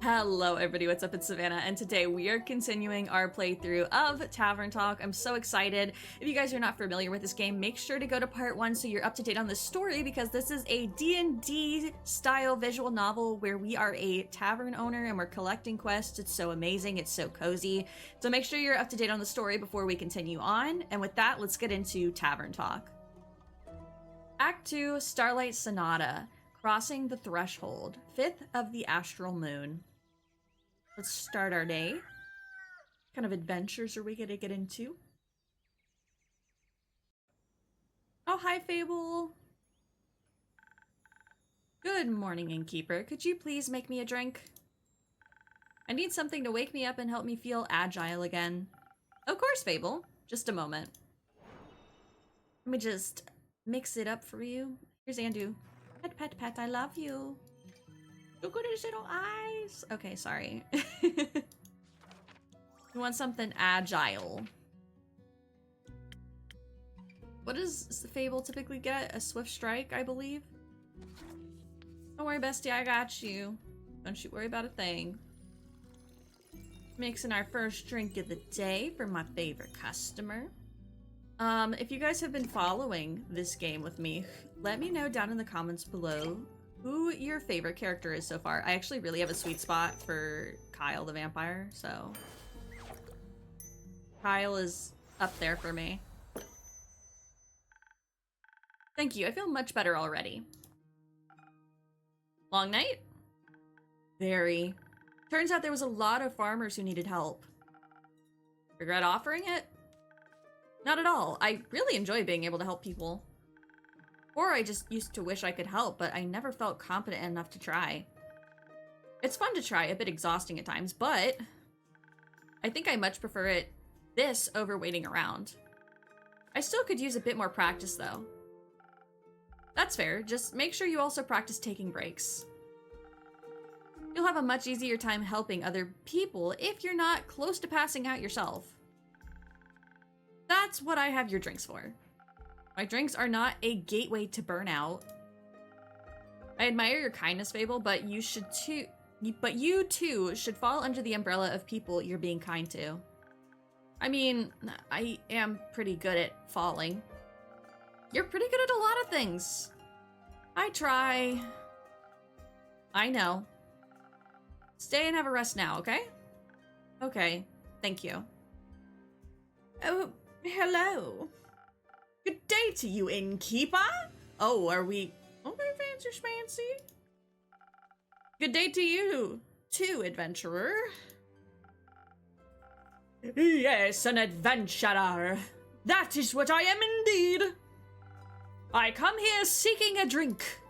Hello everybody, what's up? It's Savannah, and today we are continuing our playthrough of Tavern Talk. I'm so excited. If you guys are not familiar with this game, make sure to go to part 1 so you're up to date on the story, because this is a D&D style visual novel where we are a tavern owner and we're collecting quests. It's so amazing, it's so cozy. So make sure you're up to date on the story before we continue on, and with that, let's get into Tavern Talk. Act 2, Starlight Sonata. Crossing the Threshold, 5th of the Astral Moon. Let's start our day. What kind of adventures are we gonna get into? Oh, hi, Fable. Good morning, Innkeeper. Could you please make me a drink? I need something to wake me up and help me feel agile again. Of course, Fable. Just a moment. Let me just mix it up for you. Here's Andu. Pet, pet, pet, I love you. Look at his little eyes. Okay, sorry. You want something agile. What does Fable typically get? A swift strike, I believe? Don't worry, bestie, I got you. Don't you worry about a thing. Mixing our first drink of the day for my favorite customer. If you guys have been following this game with me, let me know down in the comments below who your favorite character is so far. I actually really have a sweet spot for Kyle the vampire, so Kyle is up there for me. Thank you, I feel much better already. Long night? Very. Turns out there was a lot of farmers who needed help. Regret offering it? Not at all. I really enjoy being able to help people. Or I just used to wish I could help, but I never felt competent enough to try. It's fun to try, a bit exhausting at times, but I think I much prefer this over waiting around. I still could use a bit more practice, though. That's fair. Just make sure you also practice taking breaks. You'll have a much easier time helping other people if you're not close to passing out yourself. That's what I have your drinks for. My drinks are not a gateway to burnout. I admire your kindness, Fable, but you too should fall under the umbrella of people you're being kind to. I mean, I am pretty good at falling. You're pretty good at a lot of things. I try. I know. Stay and have a rest now, okay? Okay, thank you. Oh, hello. Good day to you, innkeeper. Oh, are we... Okay, fancy schmancy. Good day to you, too, adventurer. Yes, an adventurer. That is what I am indeed. I come here seeking a drink.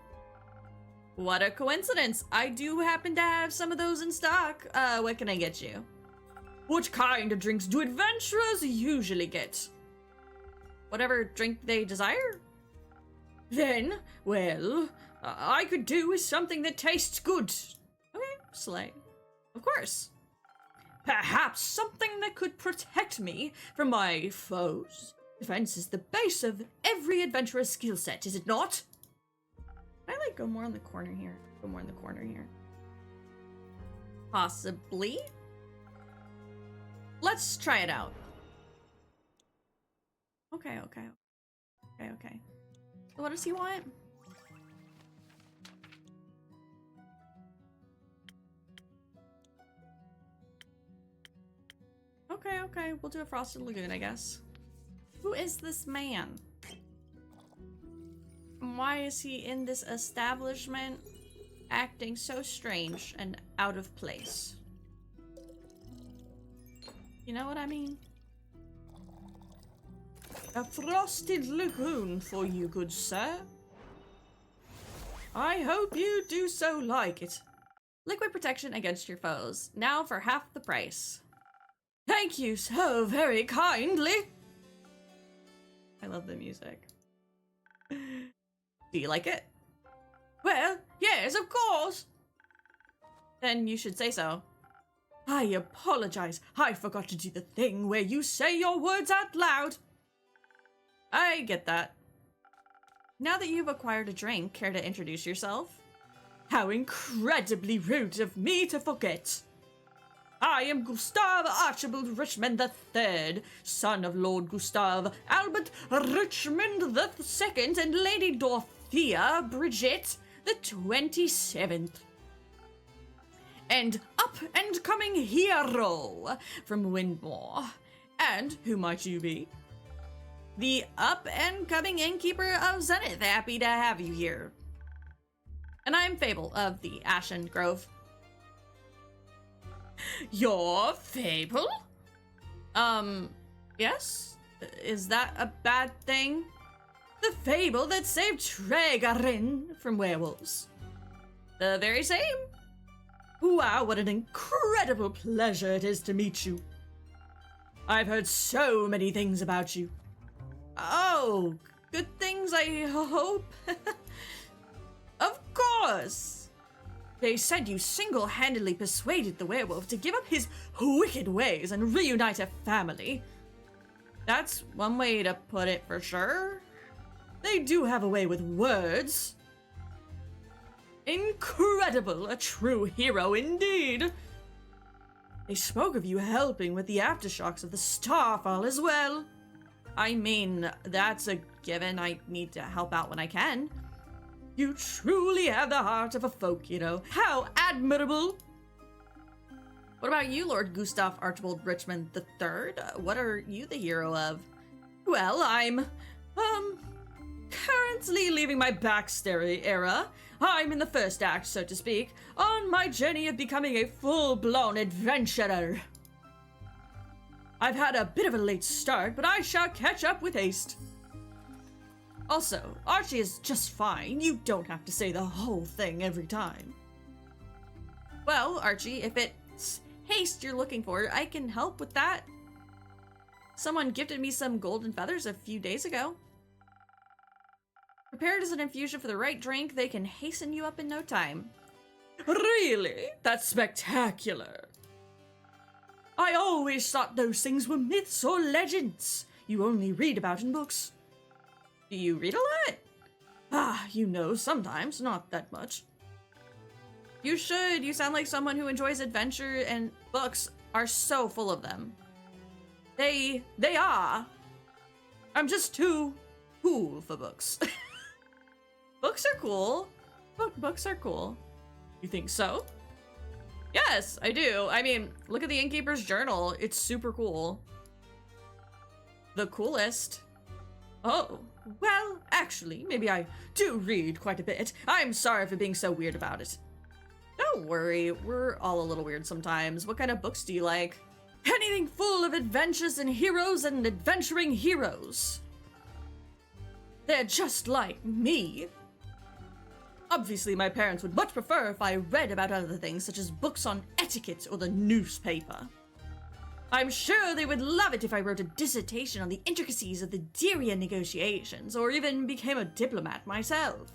What a coincidence. I do happen to have some of those in stock. What can I get you? What kind of drinks do adventurers usually get? Whatever drink they desire? Then, well, I could do with something that tastes good. Okay, slay. Of course. Perhaps something that could protect me from my foes. Defense is the base of every adventurer's skill set, is it not? Can I, go more on the corner here? Go more in the corner here. Possibly. Let's try it out. Okay. So what does he want? Okay. We'll do a Frosted Lagoon, I guess. Who is this man? Why is he in this establishment acting so strange and out of place? You know what I mean? A Frosted Lagoon for you, good sir. I hope you do so like it. Liquid protection against your foes. Now for half the price. Thank you so very kindly. I love the music. Do you like it? Well, yes, of course. Then you should say so. I apologize. I forgot to do the thing where you say your words out loud. I get that. Now that you've acquired a drink, care to introduce yourself? How incredibly rude of me to forget. I am Gustav Archibald Richmond III, son of Lord Gustav Albert Richmond II and Lady Dorothea Bridget the 27th. And up-and-coming hero from Windmore. And who might you be? The up-and-coming innkeeper of Zenith. Happy to have you here. And I'm Fable of the Ashen Grove. Your Fable? Yes? Is that a bad thing? The Fable that saved Tregarin from werewolves. The very same. Wow, what an incredible pleasure it is to meet you. I've heard so many things about you. Oh, good things, I hope. Of course. They said you single-handedly persuaded the werewolf to give up his wicked ways and reunite a family. That's one way to put it for sure. They do have a way with words. Incredible, a true hero indeed. They spoke of you helping with the aftershocks of the Starfall as well. I mean, that's a given. I need to help out when I can. You truly have the heart of a folk, you know. How admirable! What about you, Lord Gustav Archibald Richmond III? What are you the hero of? Well, I'm, currently leaving my backstory era. I'm in the first act, so to speak, on my journey of becoming a full-blown adventurer. I've had a bit of a late start, but I shall catch up with haste. Also, Archie is just fine. You don't have to say the whole thing every time. Well, Archie, if it's haste you're looking for, I can help with that. Someone gifted me some golden feathers a few days ago. Prepared as an infusion for the right drink, they can hasten you up in no time. Really? That's spectacular. I always thought those things were myths or legends you only read about in books. Do you read a lot? Ah, you know, sometimes, not that much. You should. You sound like someone who enjoys adventure, and books are so full of them. They are. I'm just too cool for books. Books are cool. Books are cool. You think so? Yes, I do. I mean, look at the Innkeeper's Journal. It's super cool. The coolest. Oh, well, actually, maybe I do read quite a bit. I'm sorry for being so weird about it. Don't worry, we're all a little weird sometimes. What kind of books do you like? Anything full of adventures and heroes and adventuring heroes. They're just like me. Obviously, my parents would much prefer if I read about other things, such as books on etiquette or the newspaper. I'm sure they would love it if I wrote a dissertation on the intricacies of the Dyria negotiations, or even became a diplomat myself.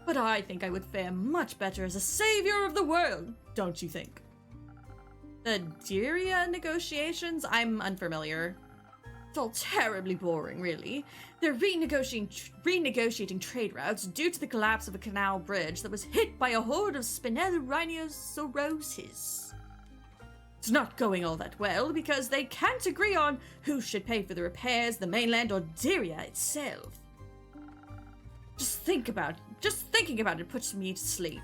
But I think I would fare much better as a savior of the world, don't you think? The Dyria negotiations? I'm unfamiliar. It's all terribly boring, really. They're renegotiating trade routes due to the collapse of a canal bridge that was hit by a horde of Spinel rhinoceroses. It's not going all that well because they can't agree on who should pay for the repairs, the mainland, or Dyria itself. Just thinking about it puts me to sleep.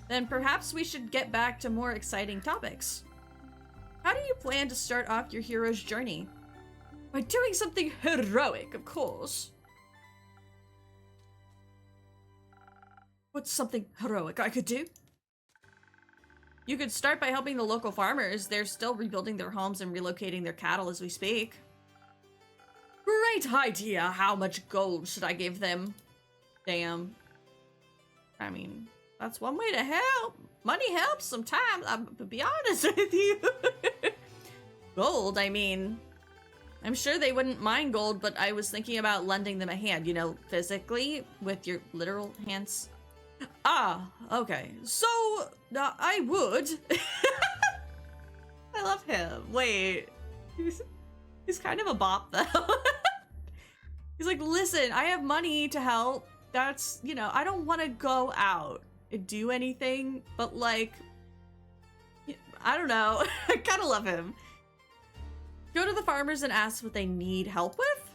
Then perhaps we should get back to more exciting topics. How do you plan to start off your hero's journey? By doing something heroic, of course. What's something heroic I could do? You could start by helping the local farmers. They're still rebuilding their homes and relocating their cattle as we speak. Great idea! How much gold should I give them? Damn. I mean, that's one way to help. Money helps sometimes, to be honest with you. Gold, I mean, I'm sure they wouldn't mind gold, but I was thinking about lending them a hand, you know, physically, with your literal hands. Ah, okay. So, I would. I love him. Wait. He's kind of a bop, though. He's like, listen, I have money to help. that's, you know, I don't want to go out and do anything, but like, I don't know. I kind of love him. Go to the farmers and ask what they need help with?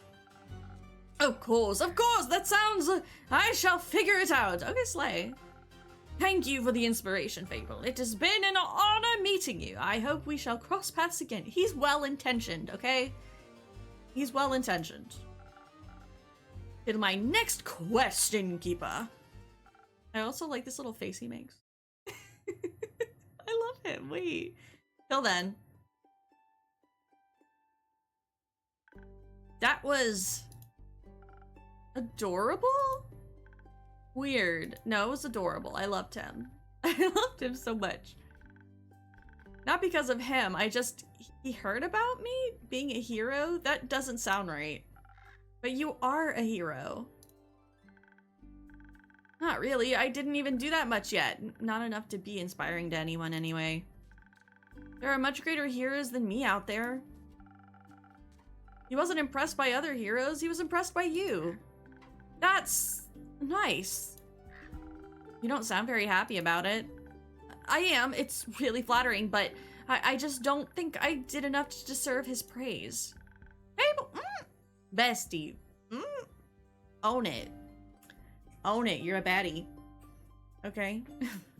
Of course, that sounds... I shall figure it out. Okay, Slay. Thank you for the inspiration, Fable. It has been an honor meeting you. I hope we shall cross paths again. He's well-intentioned, okay? He's well-intentioned. In my next quest, Innkeeper. I also like this little face he makes. I love him. Wait. Till then. That was... adorable? Weird. No, it was adorable. I loved him. I loved him so much. Not because of him. He heard about me being a hero? That doesn't sound right. But you are a hero. Not really. I didn't even do that much yet. Not enough to be inspiring to anyone anyway. There are much greater heroes than me out there. He wasn't impressed by other heroes. He was impressed by you. That's nice. You don't sound very happy about it. I am. It's really flattering, but I just don't think I did enough to deserve his praise. Hey, bestie. Own it. Own it. You're a baddie. Okay?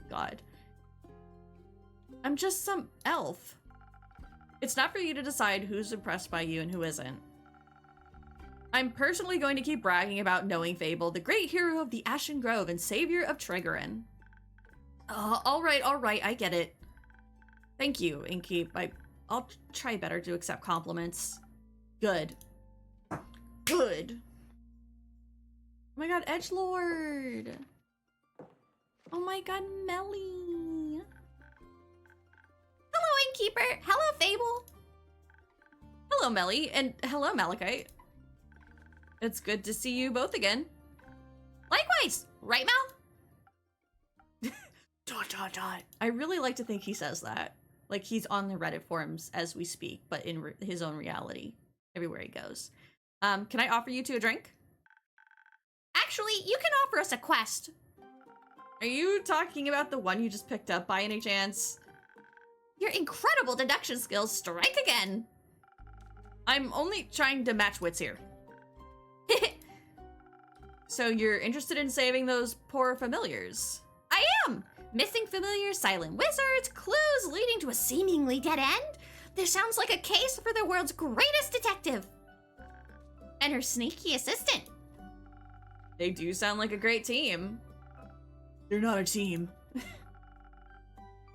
God. I'm just some elf. It's not for you to decide who's impressed by you and who isn't. I'm personally going to keep bragging about knowing Fable, the great hero of the Ashen Grove and savior of Tregorin. All right, I get it. Thank you, Innkeep. I'll try better to accept compliments. Good. Good. Oh my god, Edgelord! Oh my god, Melly! Hello, Innkeeper! Hello, Fable! Hello, Melly, and hello, Malachite. It's good to see you both again. Likewise! Right, Mel? ... I really like to think he says that. Like he's on the Reddit forums as we speak, but in his own reality, everywhere he goes. Can I offer you two a drink? Actually, you can offer us a quest. Are you talking about the one you just picked up by any chance? Your incredible deduction skills strike again. I'm only trying to match wits here. So you're interested in saving those poor familiars? I am! Missing familiars, silent wizards, clues leading to a seemingly dead end. This sounds like a case for the world's greatest detective. And her sneaky assistant. They do sound like a great team. They're not a team.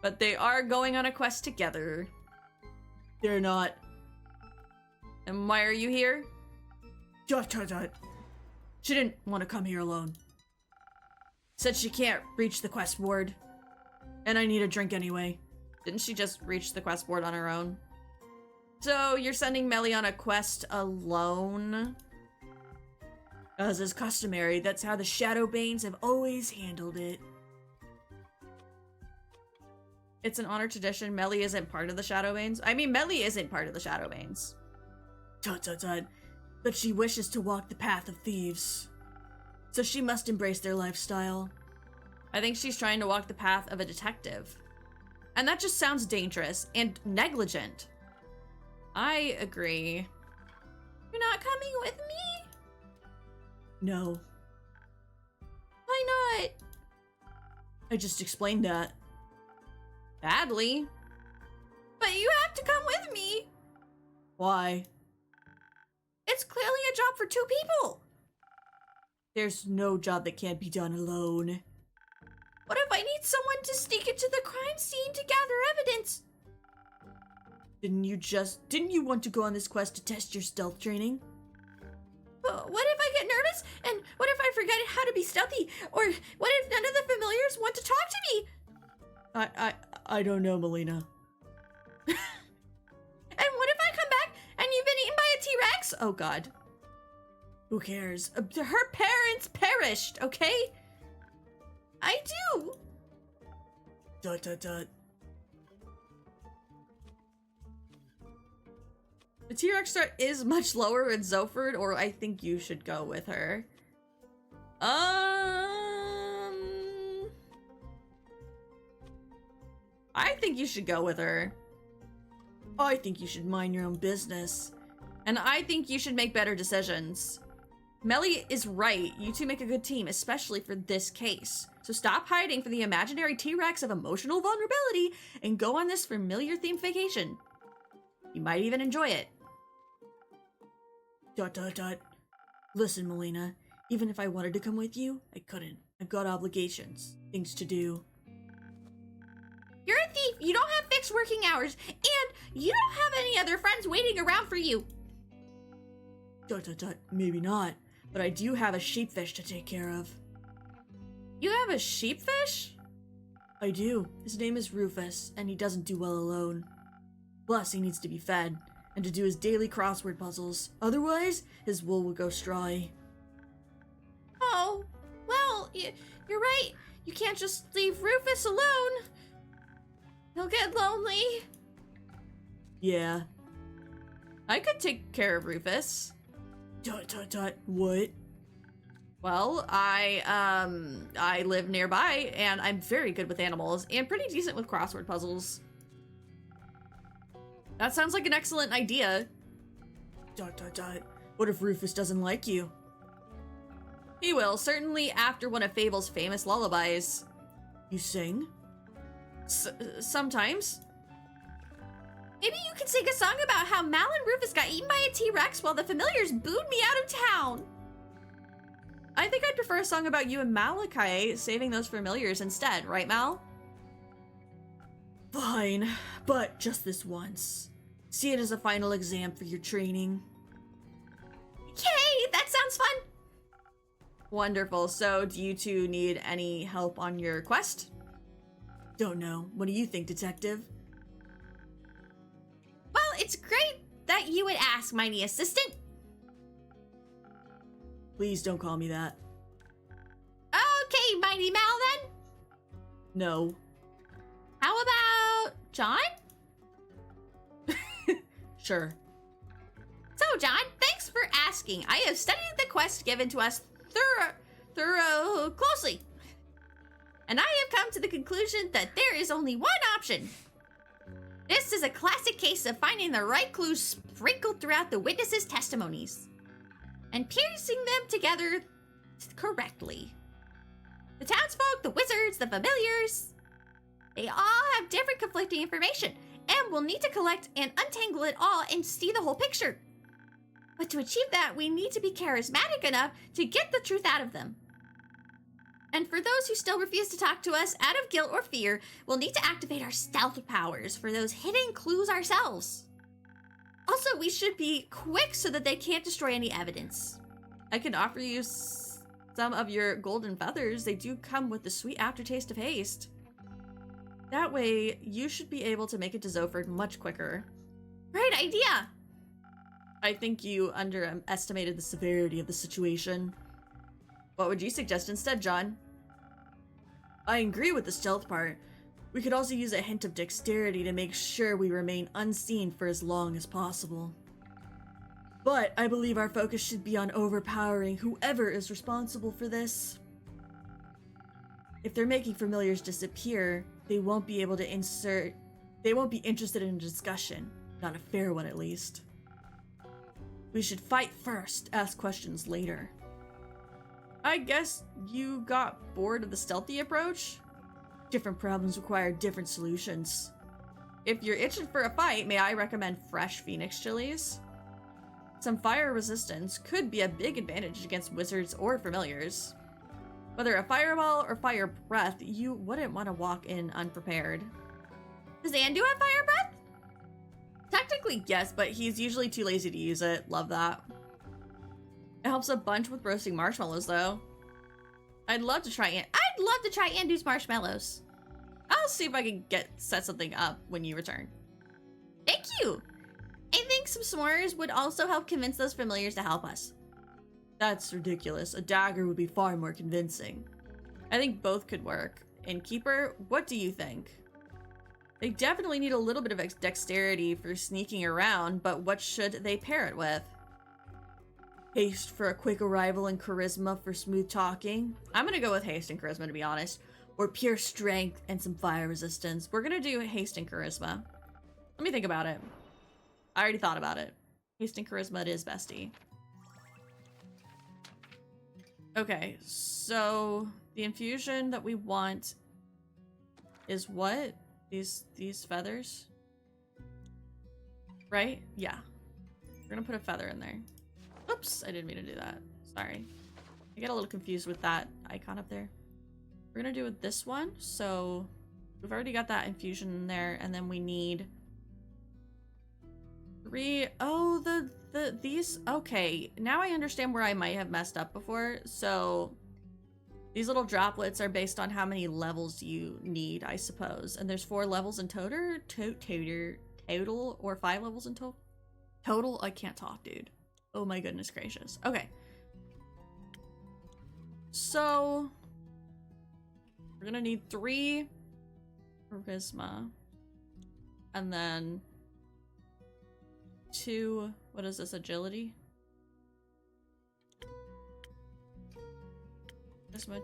But they are going on a quest together. They're not. And why are you here? She didn't want to come here alone. Said she can't reach the quest board. And I need a drink anyway. Didn't she just reach the quest board on her own? So you're sending Melly on a quest alone? As is customary, that's how the Shadowbanes have always handled it. It's an honor tradition. Melly isn't part of the Shadowbanes. I mean, Melly isn't part of the Shadowbanes. But she wishes to walk the path of thieves. So she must embrace their lifestyle. I think she's trying to walk the path of a detective. And that just sounds dangerous and negligent. I agree. You're not coming with me? No. Why not? I just explained that. Badly. But you have to come with me. Why? It's clearly a job for two people. There's no job that can't be done alone. What if I need someone to sneak into the crime scene to gather evidence? Didn't you want to go on this quest to test your stealth training? What if I get nervous? And what if I forget how to be stealthy? Or what if none of the familiars want to talk to me? I don't know, Melina. And what if I come back and you've been eaten by a T-Rex? Oh god. Who cares? Her parents perished, okay? I do. ... The T-Rex star is much lower in Zoford, or I think you should go with her. I think you should go with her. I think you should mind your own business. And I think you should make better decisions. Melly is right. You two make a good team, especially for this case. So stop hiding from the imaginary T-Rex of emotional vulnerability and go on this familiar-themed vacation. You might even enjoy it. ... Listen, Melina, even if I wanted to come with you, I couldn't. I've got obligations, things to do. You're a thief, you don't have fixed working hours, and you don't have any other friends waiting around for you. ... Maybe not, but I do have a sheepfish to take care of. You have a sheepfish? I do. His name is Rufus, and he doesn't do well alone. Plus, he needs to be fed, and to do his daily crossword puzzles. Otherwise, his wool will go strawy. Oh, well, you're right. You can't just leave Rufus alone. He'll get lonely. Yeah. I could take care of Rufus. What? Well, I live nearby, and I'm very good with animals, and pretty decent with crossword puzzles. That sounds like an excellent idea. What if Rufus doesn't like you? He will, certainly after one of Fable's famous lullabies. You sing? Sometimes. Maybe you can sing a song about how Mal and Rufus got eaten by a T-Rex while the familiars booed me out of town. I think I'd prefer a song about you and Malachi saving those familiars instead, right, Mal? Fine, but just this once. See it as a final exam for your training. Yay, that sounds fun. Wonderful. So, do you two need any help on your quest? Don't know. What do you think, Detective? Well, it's great that you would ask, mighty assistant. Please don't call me that. Okay, mighty Mal then. No. How about John? Sure. So, John, thanks for asking. I have studied the quest given to us closely. And I have come to the conclusion that there is only one option. This is a classic case of finding the right clues sprinkled throughout the witnesses' testimonies and piecing them together correctly. The townsfolk, the wizards, the familiars, they all have different conflicting information, and we'll need to collect and untangle it all and see the whole picture. But to achieve that, we need to be charismatic enough to get the truth out of them. And for those who still refuse to talk to us out of guilt or fear, we'll need to activate our stealth powers for those hidden clues ourselves. Also, we should be quick so that they can't destroy any evidence. I can offer you some of your golden feathers. They do come with the sweet aftertaste of haste. That way, you should be able to make it to Zoford much quicker. Great idea! I think you underestimated the severity of the situation. What would you suggest instead, John? I agree with the stealth part. We could also use a hint of dexterity to make sure we remain unseen for as long as possible. But I believe our focus should be on overpowering whoever is responsible for this. If they're making familiars disappear, they won't be interested in a discussion. Not a fair one, at least. We should fight first, ask questions later. I guess you got bored of the stealthy approach? Different problems require different solutions. If you're itching for a fight, may I recommend fresh phoenix chilies? Some fire resistance could be a big advantage against wizards or familiars. Whether a fireball or fire breath, you wouldn't want to walk in unprepared. Does Andu have fire breath? Technically, yes, but he's usually too lazy to use it. Love that. It helps a bunch with roasting marshmallows, though. I'd love to try Andu's marshmallows. I'll see if I can set something up when you return. Thank you! I think some s'mores would also help convince those familiars to help us. That's ridiculous. A dagger would be far more convincing. I think both could work. Innkeeper, what do you think? They definitely need a little bit of dexterity for sneaking around, but what should they pair it with? Haste for a quick arrival and charisma for smooth talking. I'm gonna go with haste and charisma, to be honest. or pure strength and some fire resistance. We're gonna do haste and charisma. Let me think about it. I already thought about it. Haste and charisma, it is bestie. Okay, so the infusion that we want is what? These feathers? Right? Yeah. We're gonna put a feather in there. Oops, I didn't mean to do that. Sorry. I get a little confused with that icon up there. We're gonna do it this one. So we've already got that infusion in there, and then we need 3. Oh, these. Okay, now I understand where I might have messed up before. So these little droplets are based on how many levels you need, I suppose. And there's 4 levels in total, or 5 levels in total. Total? I can't talk, dude. Oh my goodness gracious. Okay. So we're gonna need 3 charisma, and then 2, what is this, agility? This much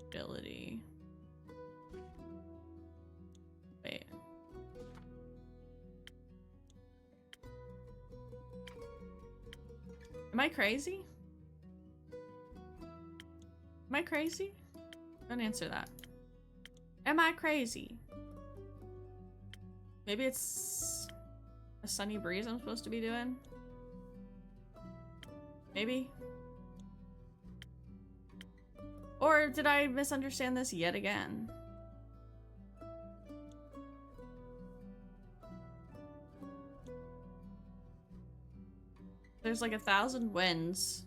agility. Wait. Am I crazy? Am I crazy? Don't answer that. Am I crazy? Maybe it's a sunny breeze I'm supposed to be doing? Maybe? Or did I misunderstand this yet again? There's like 1,000 winds.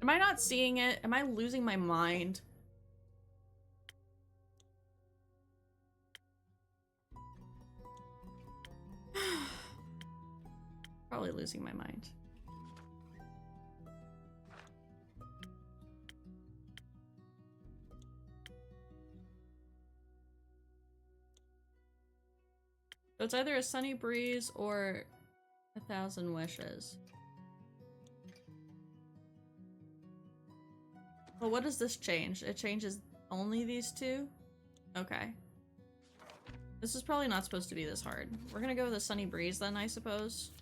Am I not seeing it? Am I losing my mind? Probably losing my mind. So it's either a sunny breeze or 1,000 wishes. Well, what does this change? It changes only these 2? Okay. This is probably not supposed to be this hard. We're gonna go with a sunny breeze then, I suppose.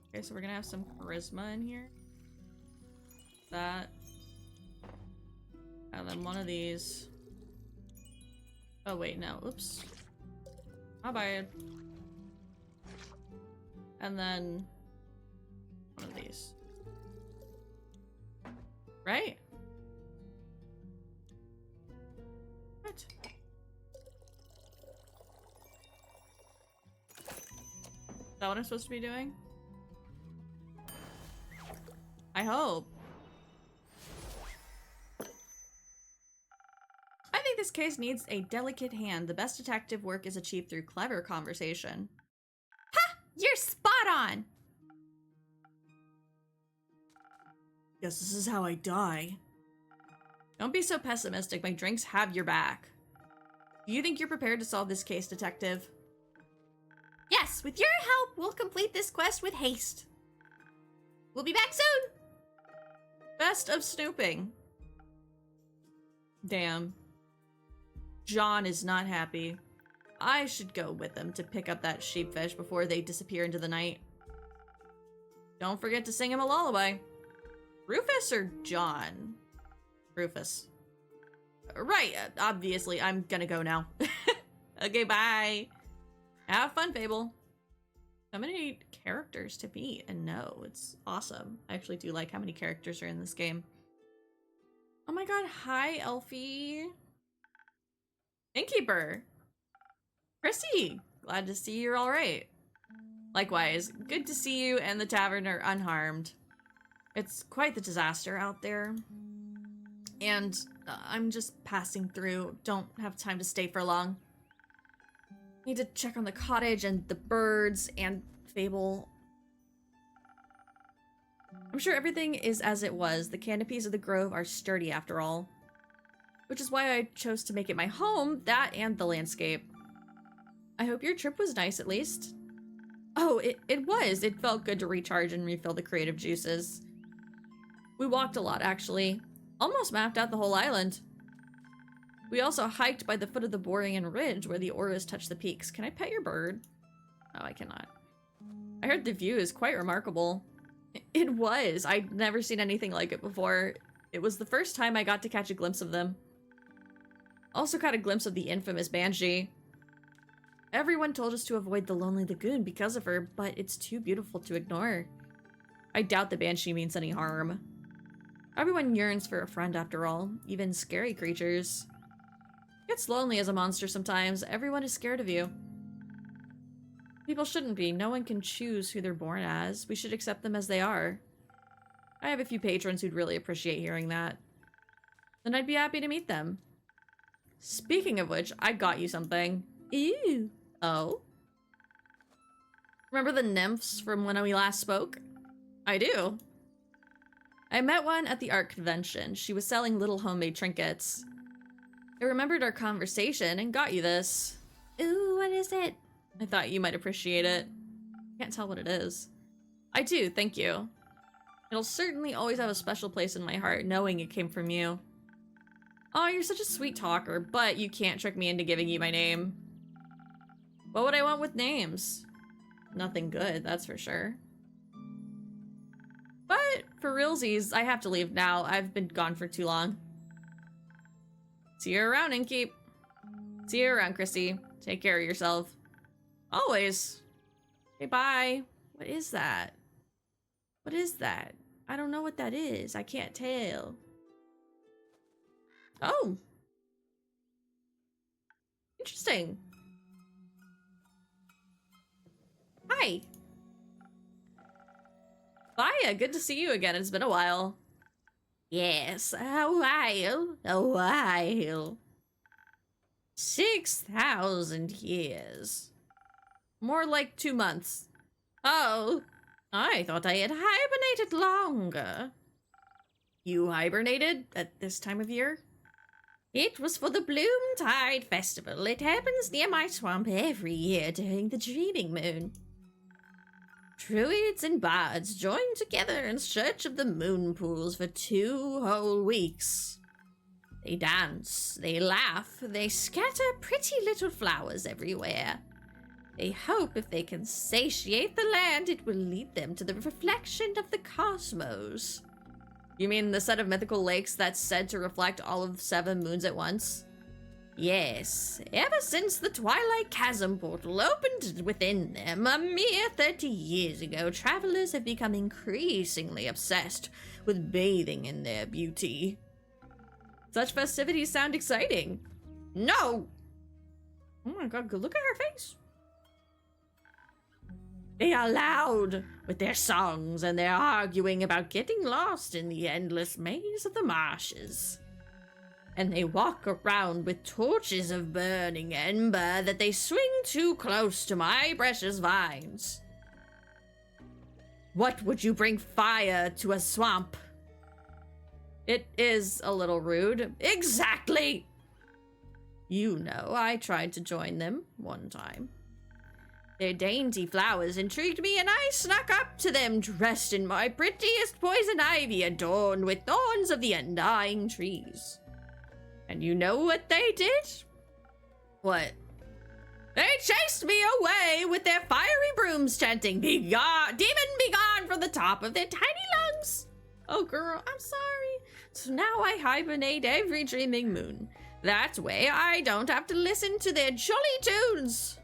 Okay, so we're gonna have some charisma in here. That. And then one of these. Oh wait, no, oops. My bad. And then one of these. Right? What? Is that what I'm supposed to be doing? I hope. I think this case needs a delicate hand. The best detective work is achieved through clever conversation. Ha! You're spot on! Guess this is how I die. Don't be so pessimistic. My drinks have your back. Do you think you're prepared to solve this case, detective? Yes, with your help, we'll complete this quest with haste. We'll be back soon! Best of snooping. Damn. John is not happy. I should go with them to pick up that sheepfish before they disappear into the night. Don't forget to sing him a lullaby. Rufus or John? Rufus. Right, obviously. I'm gonna go now. Okay, bye. Have fun, Fable. So many characters to meet and know. It's awesome. I actually do like how many characters are in this game. Oh my god, hi, Elfie. Innkeeper. Chrissy, glad to see you're alright. Likewise, good to see you and the tavern are unharmed. It's quite the disaster out there. And I'm just passing through. Don't have time to stay for long. Need to check on the cottage and the birds and Fable. I'm sure everything is as it was. The canopies of the grove are sturdy after all. Which is why I chose to make it my home, that and the landscape. I hope your trip was nice at least. Oh, it was. It felt good to recharge and refill the creative juices. We walked a lot, actually. Almost mapped out the whole island. We also hiked by the foot of the Borean Ridge where the auras touch the peaks. Can I pet your bird? Oh, I cannot. I heard the view is quite remarkable. It was. I'd never seen anything like it before. It was the first time I got to catch a glimpse of them. Also caught a glimpse of the infamous Banshee. Everyone told us to avoid the Lonely Lagoon because of her, but it's too beautiful to ignore. I doubt the Banshee means any harm. Everyone yearns for a friend after all, even scary creatures. It gets lonely as a monster sometimes. Everyone is scared of you. People shouldn't be. No one can choose who they're born as. We should accept them as they are. I have a few patrons who'd really appreciate hearing that. Then I'd be happy to meet them. Speaking of which, I got you something. Ew. Oh? Remember the nymphs from when we last spoke? I do. I met one at the art convention. She was selling little homemade trinkets. I remembered our conversation and got you this. Ooh, what is it? I thought you might appreciate it. Can't tell what it is. I do, thank you. It'll certainly always have a special place in my heart, knowing it came from you. Oh, you're such a sweet talker, but you can't trick me into giving you my name. What would I want with names? Nothing good, that's for sure. But, for realsies, I have to leave now. I've been gone for too long. See you around, Inkeep. See you around, Chrissy. Take care of yourself. Always. Okay, bye. What is that? What is that? I don't know what that is. I can't tell. Oh. Interesting. Hi. Baya, good to see you again. It's been a while. Yes, a while. 6,000 years. More like 2 months. Oh, I thought I had hibernated longer. You hibernated at this time of year? It was for the Bloomtide Festival. It happens near my swamp every year during the Dreaming Moon. Druids and bards join together in search of the moon pools for 2 whole weeks. They dance, they laugh, they scatter pretty little flowers everywhere. They hope if they can satiate the land, it will lead them to the reflection of the cosmos. You mean the set of mythical lakes that's said to reflect all of 7 moons at once? Yes, ever since the Twilight Chasm portal opened within them a mere 30 years ago, travelers have become increasingly obsessed with bathing in their beauty. Such festivities sound exciting. No! Oh my god, look at her face. They are loud with their songs and their arguing about getting lost in the endless maze of the marshes. And they walk around with torches of burning ember that they swing too close to my precious vines. What would you bring fire to a swamp? It is a little rude. Exactly! You know, I tried to join them one time. Their dainty flowers intrigued me, and I snuck up to them dressed in my prettiest poison ivy adorned with thorns of the undying trees. And you know what they did? What? They chased me away with their fiery brooms chanting, "Begone, demon, begone!" from the top of their tiny lungs. Oh girl, I'm sorry. So now I hibernate every dreaming moon. That way I don't have to listen to their jolly tunes.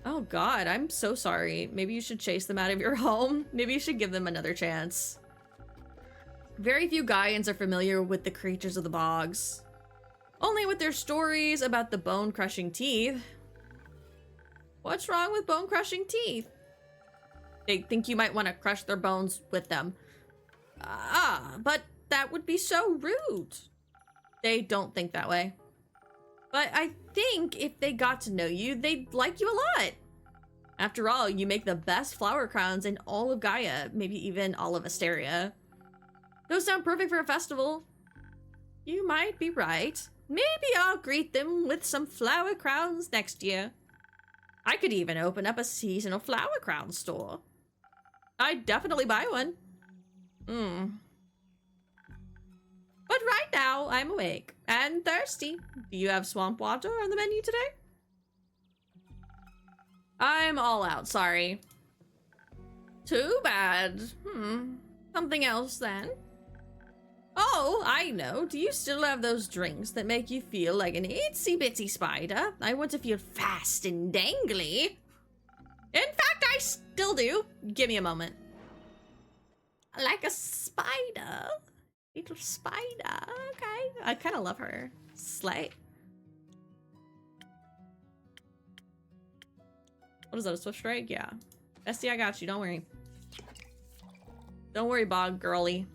Oh god, I'm so sorry. Maybe you should chase them out of your home. Maybe you should give them another chance. Very few Gaians are familiar with the creatures of the bogs. Only with their stories about the bone-crushing teeth. What's wrong with bone-crushing teeth? They think you might want to crush their bones with them. But that would be so rude. They don't think that way. But I think if they got to know you, they'd like you a lot. After all, you make the best flower crowns in all of Gaia, maybe even all of Asteria. Those sound perfect for a festival. You might be right. Maybe I'll greet them with some flower crowns next year. I could even open up a seasonal flower crown store. I'd definitely buy one. But right now, I'm awake and thirsty. Do you have swamp water on the menu today? I'm all out, sorry. Too bad. Something else then. Oh, I know. Do you still have those drinks that make you feel like an itsy-bitsy spider? I want to feel fast and dangly. In fact, I still do. Give me a moment. Like a spider. Little spider. Okay. I kind of love her. Slay. What is that, a swift strike? Yeah. Bestie, I got you. Don't worry. Don't worry, bog girly.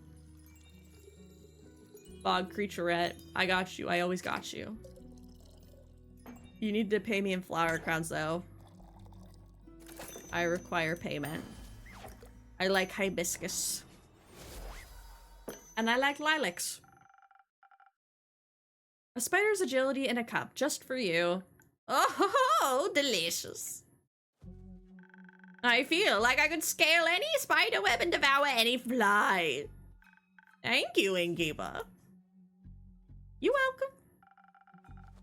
Bog creaturette. I got you. I always got you. You need to pay me in flower crowns, though. I require payment. I like hibiscus. And I like lilacs. A spider's agility in a cup, just for you. Oh, delicious. I feel like I could scale any spider web and devour any fly. Thank you, innkeeper. You welcome.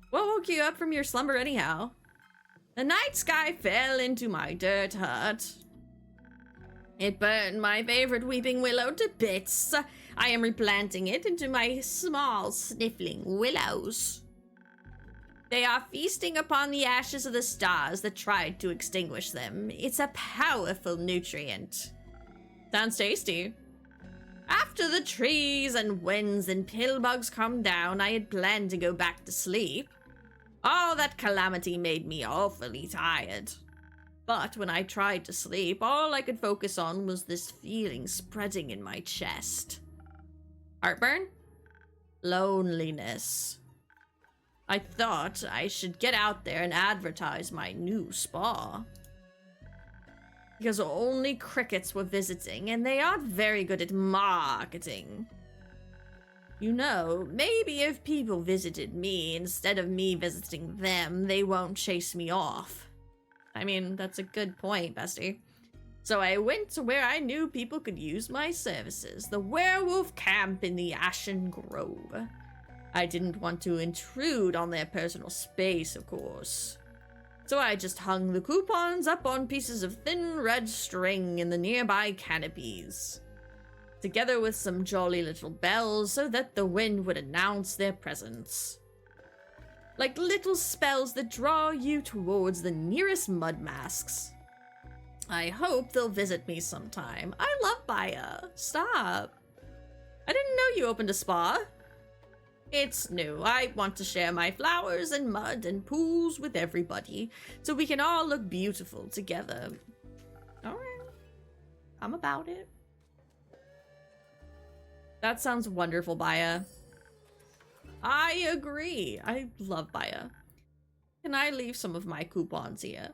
What woke you up from your slumber anyhow? The night sky fell into my dirt hut. It burned my favorite weeping willow to bits. I am replanting it into my small sniffling willows. They are feasting upon the ashes of the stars that tried to extinguish them. It's a powerful nutrient. Sounds tasty. After the trees and winds and pillbugs come down, I had planned to go back to sleep. All that calamity made me awfully tired. But when I tried to sleep, all I could focus on was this feeling spreading in my chest. Heartburn? Loneliness. I thought I should get out there and advertise my new spa. Because only crickets were visiting, and they aren't very good at marketing. You know, maybe if people visited me instead of me visiting them, they won't chase me off. I mean, that's a good point, bestie. So I went to where I knew people could use my services, the werewolf camp in the Ashen Grove. I didn't want to intrude on their personal space, of course. So I just hung the coupons up on pieces of thin red string in the nearby canopies, together with some jolly little bells so that the wind would announce their presence. Like little spells that draw you towards the nearest mud masks. I hope they'll visit me sometime. I love Baya. Stop. I didn't know you opened a spa. It's new. I want to share my flowers and mud and pools with everybody, so we can all look beautiful together. Alright. I'm about it. That sounds wonderful, Baya. I agree. I love Baya. Can I leave some of my coupons here?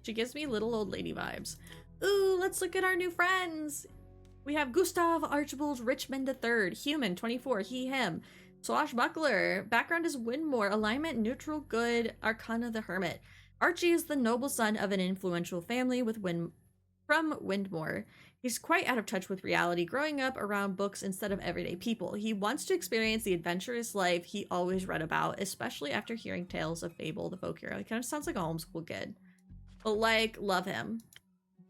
She gives me little old lady vibes. Ooh, let's look at our new friends. We have Gustav Archibald Richmond III, human, 24, he, him. Swashbuckler, background is Windmore, alignment neutral, good, Arcana the Hermit. Archie is the noble son of an influential family from Windmore. He's quite out of touch with reality, growing up around books instead of everyday people. He wants to experience the adventurous life he always read about, especially after hearing tales of Fable, the folk hero. It kind of sounds like a homeschool kid. But, like, love him.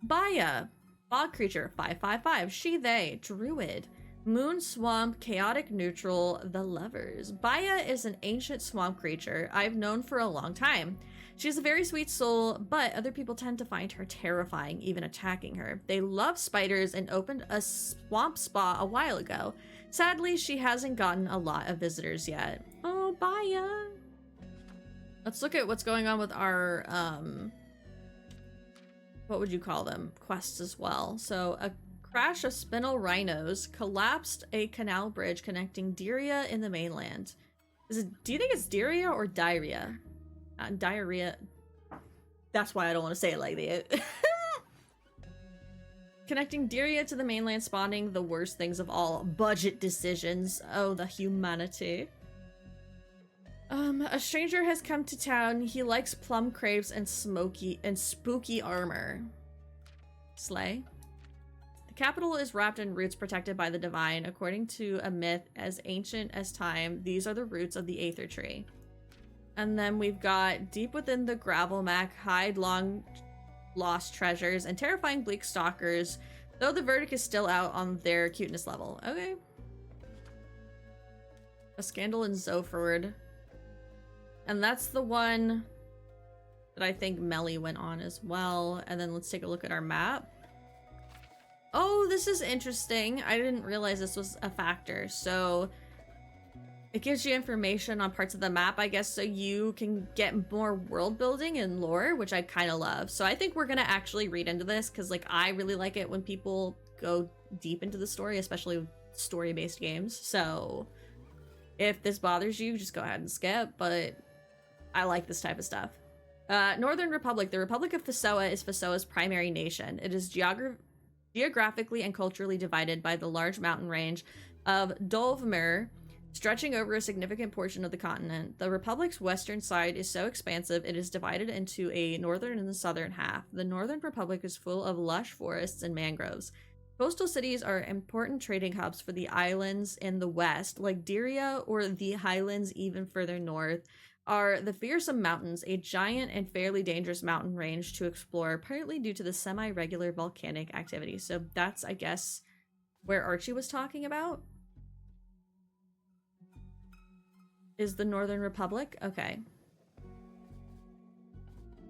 Baya. Bog creature, 555. She, they. Druid. Moon, swamp, chaotic neutral, the lovers. Baya is an ancient swamp creature I've known for a long time. She has a very sweet soul, but other people tend to find her terrifying, even attacking her. They love spiders and opened a swamp spa a while ago. Sadly, she hasn't gotten a lot of visitors yet. Oh, Baya. Let's look at what's going on with our, what would you call them? Quests as well. So, a crash of spinal rhinos collapsed a canal bridge connecting Diria in the mainland. Do you think it's Diria or diarrhea? Diarrhea. That's why I don't want to say it like that. Connecting Diria to the mainland, spawning the worst things of all. Budget decisions. Oh, the humanity. A stranger has come to town. He likes plum crepes and spooky armor. Slay. capital is wrapped in roots protected by the divine. According to a myth as ancient as time, these are the roots of the Aether Tree. And then we've got deep within the gravel mac, hide long lost treasures, and terrifying bleak stalkers, though the verdict is still out on their cuteness level. Okay. A scandal in Zoford. And that's the one that I think Melly went on as well. And then let's take a look at our map. Oh, this is interesting. I didn't realize this was a factor. So it gives you information on parts of the map, I guess, so you can get more world building and lore, which I kind of love. So I think we're going to actually read into this because, like, I really like it when people go deep into the story, especially with story-based games. So if this bothers you, just go ahead and skip, but I like this type of stuff. Northern Republic. The Republic of Fesoa is Fesoa's primary nation. It is geographically and culturally divided by the large mountain range of Dovmer, stretching over a significant portion of the continent. The Republic's western side is so expansive it is divided into a northern and southern half. The Northern Republic is full of lush forests and mangroves. Coastal cities are important trading hubs for the islands in the west, like Diria, or the highlands even further north are the Fearsome Mountains, a giant and fairly dangerous mountain range to explore, partly due to the semi-regular volcanic activity. So that's, I guess, where Archie was talking about. Is the Northern Republic? Okay.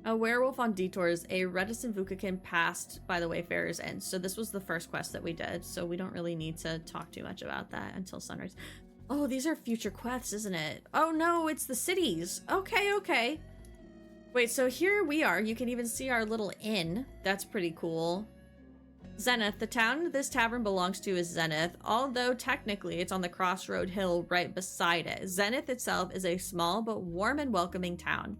A werewolf on detours. A reticent Vukakin passed by the Wayfarer's Inn. So this was the first quest that we did, so we don't really need to talk too much about that until sunrise. Oh, these are future quests, isn't it? Oh no, it's the cities. Okay, okay. Wait, so here we are. You can even see our little inn. That's pretty cool. Zenith. The town this tavern belongs to is Zenith, although technically it's on the crossroad hill right beside it. Zenith itself is a small but warm and welcoming town.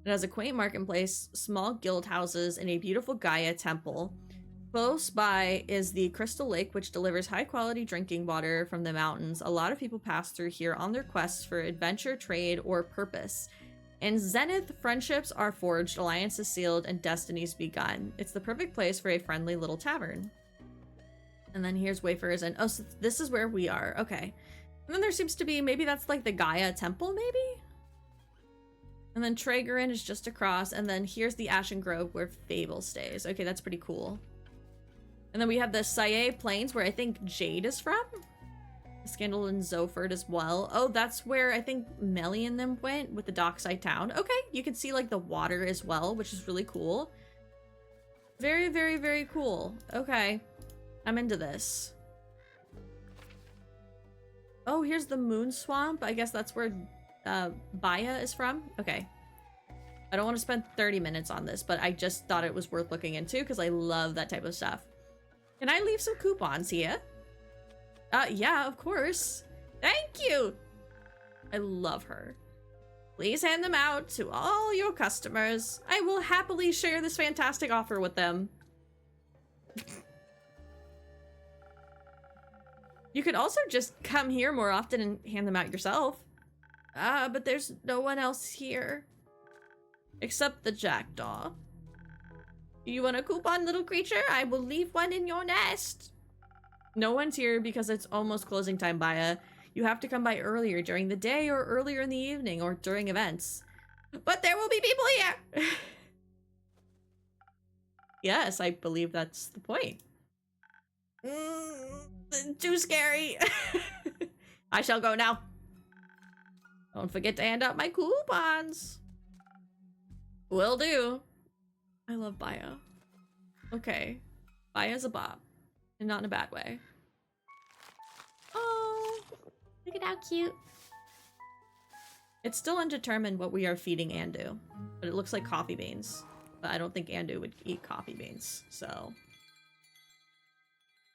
It has a quaint marketplace, small guild houses, and a beautiful Gaia temple. Close by is the Crystal Lake, which delivers high-quality drinking water from the mountains. A lot of people pass through here on their quests for adventure, trade, or purpose. In Zenith, friendships are forged, alliances sealed, and destinies begun. It's the perfect place for a friendly little tavern. And then here's Wayfarers, and oh, so this is where we are. Okay. And then there seems to be, maybe that's like the Gaia temple, maybe? And then Traegerin is just across, and then here's the Ashen Grove where Fable stays. Okay, that's pretty cool. And then we have the Saye Plains, where I think Jade is from. Scandal in Zoford as well. Oh, that's where I think Melly and them went with the dockside town. Okay, you can see like the water as well, which is really cool. Very, very, very cool. Okay, I'm into this. Oh, here's the Moon Swamp. I guess that's where Baya is from. Okay. I don't want to spend 30 minutes on this, but I just thought it was worth looking into because I love that type of stuff. Can I leave some coupons here? Yeah, of course. Thank you! I love her. Please hand them out to all your customers. I will happily share this fantastic offer with them. You could also just come here more often and hand them out yourself. But there's no one else here. Except the jackdaw. Do you want a coupon, little creature? I will leave one in your nest. No one's here because it's almost closing time, Baya. You have to come by earlier during the day or earlier in the evening or during events. But there will be people here! Yes, I believe that's the point. Too scary. I shall go now. Don't forget to hand out my coupons. Will do. I love Baya. Okay. Baya's a bop. And not in a bad way. Oh, look at how cute. It's still undetermined what we are feeding Andu. But it looks like coffee beans. But I don't think Andu would eat coffee beans. So,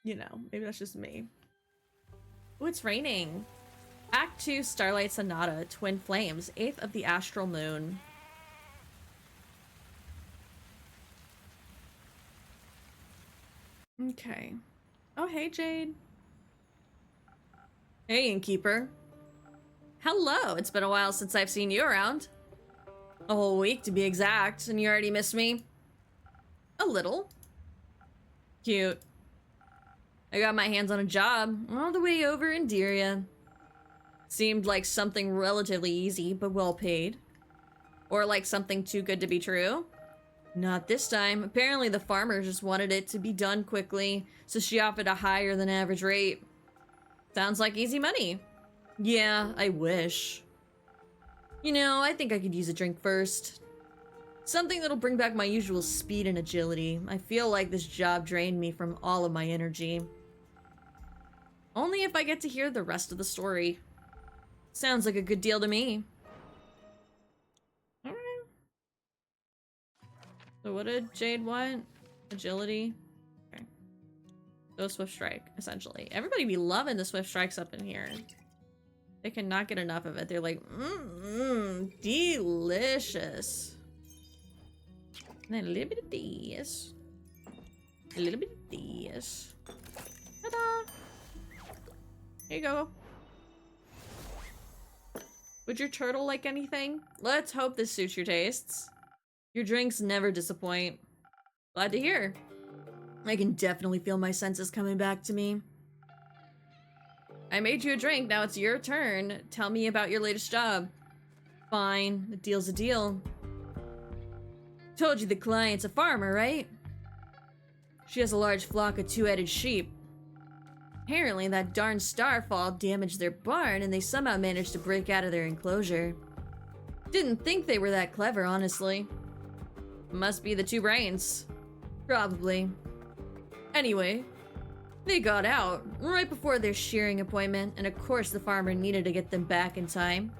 you know, maybe that's just me. Oh, it's raining. Act 2, Starlight Sonata, Twin Flames, 8th of the Astral Moon. Okay. Oh, hey, Jade. Hey, Innkeeper. Hello, it's been a while since I've seen you around. A whole week, to be exact, and you already missed me? A little. Cute. I got my hands on a job all the way over in Diria. Seemed like something relatively easy, but well paid. Or like something too good to be true. Not this time. Apparently the farmer just wanted it to be done quickly, so she offered a higher than average rate. Sounds like easy money. Yeah, I wish. You know, I think I could use a drink first. Something that'll bring back my usual speed and agility. I feel like this job drained me from all of my energy. Only if I get to hear the rest of the story. Sounds like a good deal to me. Alright. So what did Jade want? Agility? Okay. So Swift Strike, essentially. Everybody be loving the Swift Strikes up in here. They cannot get enough of it. They're like, delicious. And then a little bit of this. A little bit of this. Ta-da! Here you go. Would your turtle like anything? Let's hope this suits your tastes. Your drinks never disappoint. Glad to hear. I can definitely feel my senses coming back to me. I made you a drink, now it's your turn. Tell me about your latest job. Fine, the deal's a deal. Told you the client's a farmer, right? She has a large flock of two-headed sheep. Apparently that darn starfall damaged their barn and they somehow managed to break out of their enclosure. Didn't think they were that clever, honestly. Must be the two brains. Probably. Anyway, they got out right before their shearing appointment, and of course the farmer needed to get them back in time.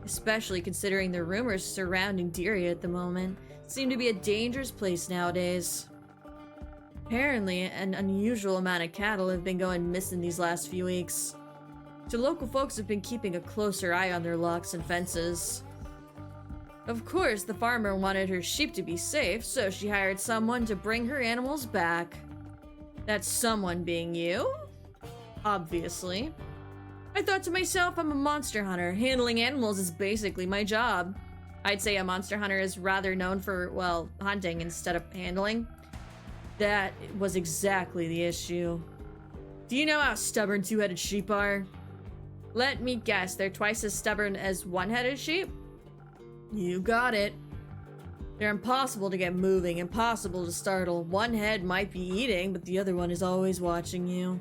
Especially considering the rumors surrounding Diria at the moment seem to be a dangerous place nowadays. Apparently, an unusual amount of cattle have been going missing these last few weeks. So local folks have been keeping a closer eye on their locks and fences. Of course, the farmer wanted her sheep to be safe, so she hired someone to bring her animals back. That someone being you? Obviously. I thought to myself, I'm a monster hunter. Handling animals is basically my job. I'd say a monster hunter is rather known for, well, hunting instead of handling. That was exactly the issue. Do you know how stubborn two-headed sheep are? Let me guess, they're twice as stubborn as one-headed sheep? You got it. They're impossible to get moving, impossible to startle. One head might be eating, but the other one is always watching you.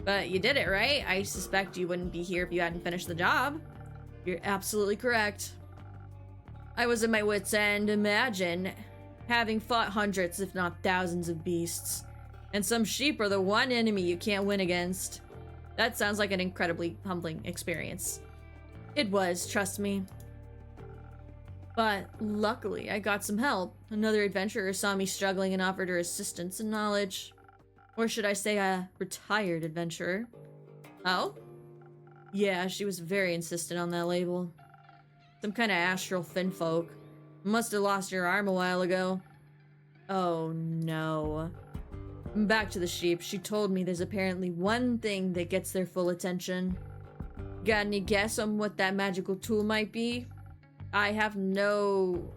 But you did it, right? I suspect you wouldn't be here if you hadn't finished the job. You're absolutely correct. I was at my wit's end. Imagine having fought hundreds, if not thousands of beasts. And some sheep are the one enemy you can't win against. That sounds like an incredibly humbling experience. It was, trust me. But luckily, I got some help. Another adventurer saw me struggling and offered her assistance and knowledge. Or should I say a retired adventurer? Oh? Yeah, she was very insistent on that label. Some kind of astral finfolk. Must have lost her arm a while ago. Oh no. Back to the sheep. She told me there's apparently one thing that gets their full attention. Got any guess on what that magical tool might be? I have no...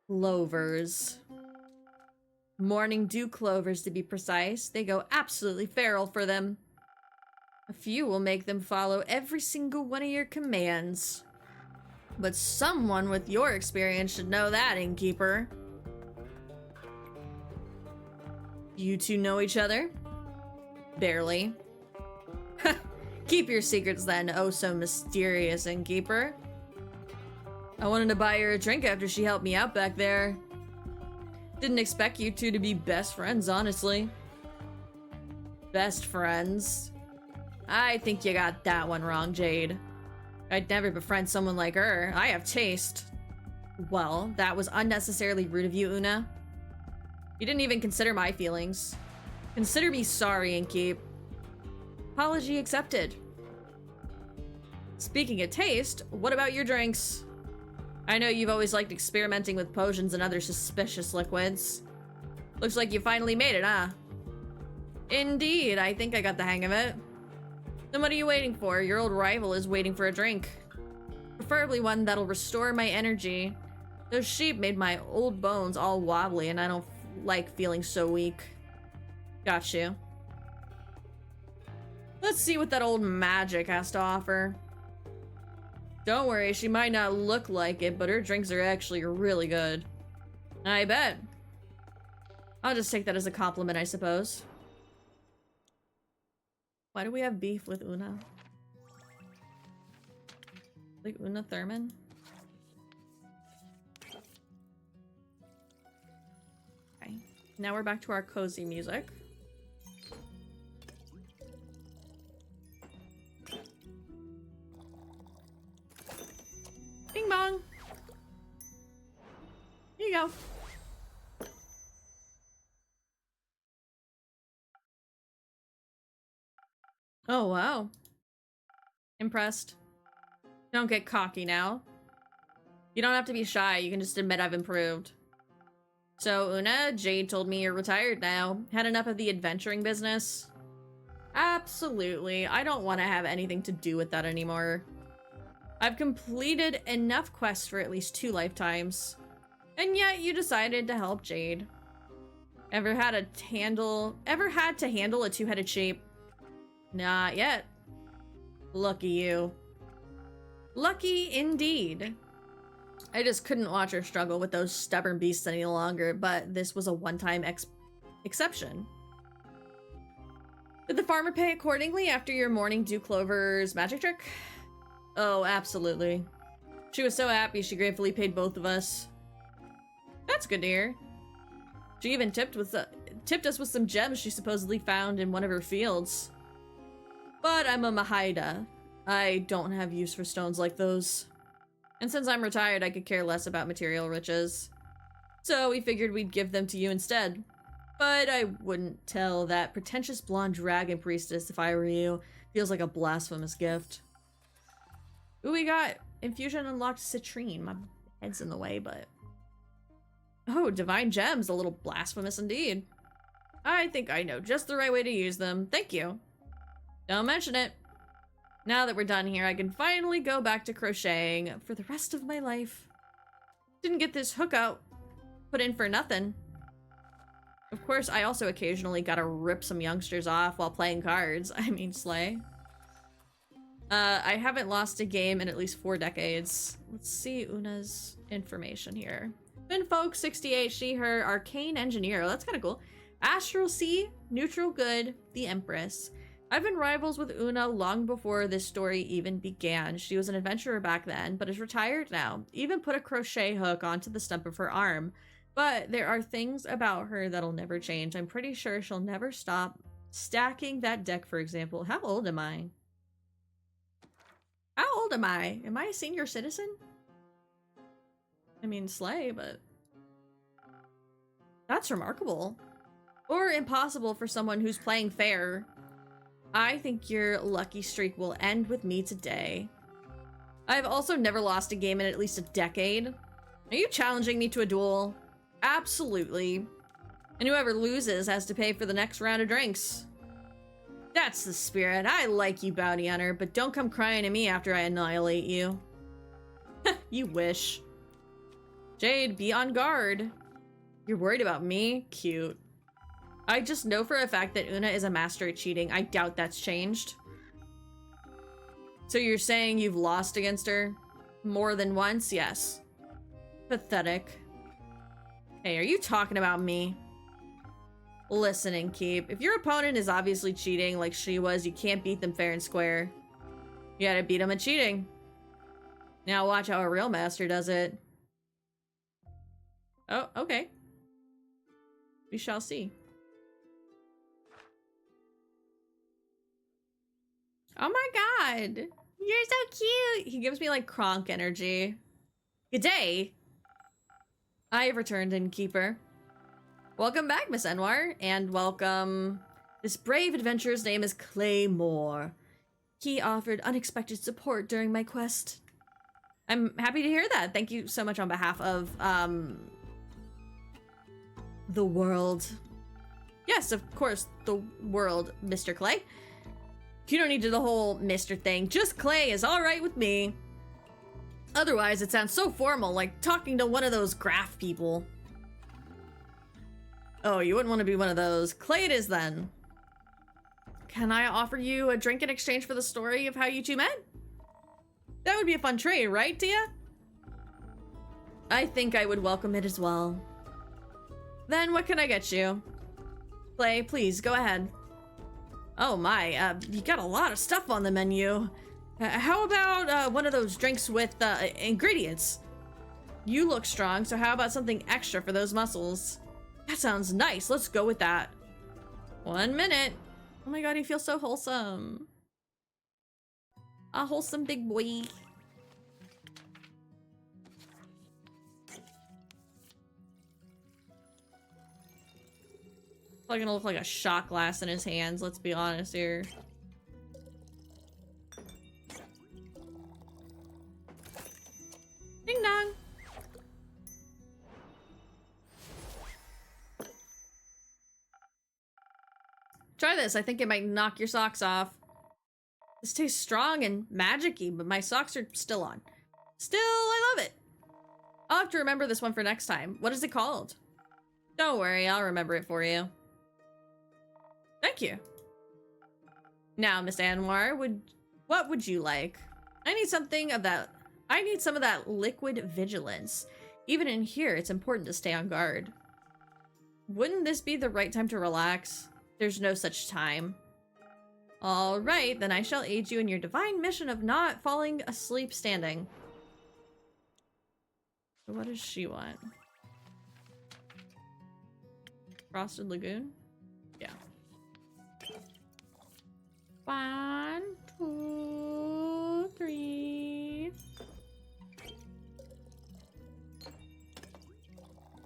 Clovers. Morning dew clovers, to be precise. They go absolutely feral for them. A few will make them follow every single one of your commands. But someone with your experience should know that, innkeeper. You two know each other? Barely. Keep your secrets then, oh so mysterious, innkeeper. I wanted to buy her a drink after she helped me out back there. Didn't expect you two to be best friends, honestly. Best friends? I think you got that one wrong, Jade. I'd never befriend someone like her. I have taste. Well, that was unnecessarily rude of you, Una. You didn't even consider my feelings. Consider me sorry, Innkeep. Apology accepted. Speaking of taste, what about your drinks? I know you've always liked experimenting with potions and other suspicious liquids. Looks like you finally made it, huh? Indeed, I think I got the hang of it. Then what are you waiting for? Your old rival is waiting for a drink. Preferably one that'll restore my energy. Those sheep made my old bones all wobbly and I don't like feeling so weak. Got you. Let's see what that old magic has to offer. Don't worry, she might not look like it, but her drinks are actually really good. I bet. I'll just take that as a compliment, I suppose. Why do we have beef with Una? Like Una Thurman? Okay. Now we're back to our cozy music. Bing bong! Here you go. Oh, wow. Impressed. Don't get cocky now. You don't have to be shy, you can just admit I've improved. So, Una, Jade told me you're retired now. Had enough of the adventuring business? Absolutely. I don't want to have anything to do with that anymore. I've completed enough quests for at least 2 lifetimes. And yet you decided to help Jade. Ever had to handle a 2-headed sheep? Not yet. Lucky you. Lucky indeed. I just couldn't watch her struggle with those stubborn beasts any longer, but this was a one-time exception. Did the farmer pay accordingly after your morning dew clover's magic trick? Oh, absolutely. She was so happy she gratefully paid both of us. That's good to hear. She even tipped us with some gems she supposedly found in one of her fields. But I'm a Mahaida. I don't have use for stones like those. And since I'm retired, I could care less about material riches. So we figured we'd give them to you instead. But I wouldn't tell that pretentious blonde dragon priestess if I were you. Feels like a blasphemous gift. Ooh, we got infusion unlocked citrine. My head's in the way, but... Oh, divine gems. A little blasphemous indeed. I think I know just the right way to use them. Thank you. Don't mention it. Now that we're done here, I can finally go back to crocheting for the rest of my life. Didn't get this hook out put in for nothing. Of course, I also occasionally gotta rip some youngsters off while playing cards. I mean, slay. I haven't lost a game in at least 4 decades. Let's see Una's information here. Finfolk 68, she, her, arcane engineer. Oh, that's kind of cool. Astral Sea, neutral good, the Empress. I've been rivals with Una long before this story even began. She was an adventurer back then, but is retired now. Even put a crochet hook onto the stump of her arm. But there are things about her that'll never change. I'm pretty sure she'll never stop stacking that deck, for example. How old am I? How old am I? Am I a senior citizen? I mean, slay, but... That's remarkable. Or impossible for someone who's playing fair. I think your lucky streak will end with me today. I've also never lost a game in at least a decade. Are you challenging me to a duel? Absolutely. And whoever loses has to pay for the next round of drinks. That's the spirit. I like you, bounty hunter, but don't come crying to me after I annihilate you. You wish. Jade, be on guard. You're worried about me? Cute. I just know for a fact that Una is a master at cheating. I doubt that's changed. So you're saying you've lost against her? More than once? Yes. Pathetic. Hey, are you talking about me? Listen and keep. If your opponent is obviously cheating like she was, you can't beat them fair and square. You gotta beat them at cheating. Now watch how a real master does it. Oh, okay. We shall see. Oh my god! You're so cute! He gives me like Kronk energy. Good day! I have returned, Innkeeper. Welcome back, Miss Enwar, and welcome... This brave adventurer's name is Claymore. He offered unexpected support during my quest. I'm happy to hear that. Thank you so much on behalf of, the world. Yes, of course, the world, Mr. Clay. You don't need to do the whole Mr. thing. Just Clay is alright with me. Otherwise, it sounds so formal, like talking to one of those graph people. Oh, you wouldn't want to be one of those. Clay it is then. Can I offer you a drink in exchange for the story of how you two met? That would be a fun trade, right, Tia? I think I would welcome it as well. Then what can I get you? Clay, please, go ahead. Oh my, you got a lot of stuff on the menu. How about one of those drinks with ingredients? You look strong, so how about something extra for those muscles? That sounds nice, let's go with that. 1 minute. Oh my god, he feels so wholesome. A wholesome big boy. Probably gonna look like a shot glass in his hands, let's be honest here. Ding dong. Try this, I think it might knock your socks off. This tastes strong and magic-y, but my socks are still on. Still, I love it. I'll have to remember this one for next time. What is it called? Don't worry, I'll remember it for you. Thank you. Now, Miss Anwar, what would you like? I need some of that liquid vigilance. Even in here, it's important to stay on guard. Wouldn't this be the right time to relax? There's no such time. All right, then I shall aid you in your divine mission of not falling asleep standing. What does she want? Frosted Lagoon? Yeah. 1, 2, 3.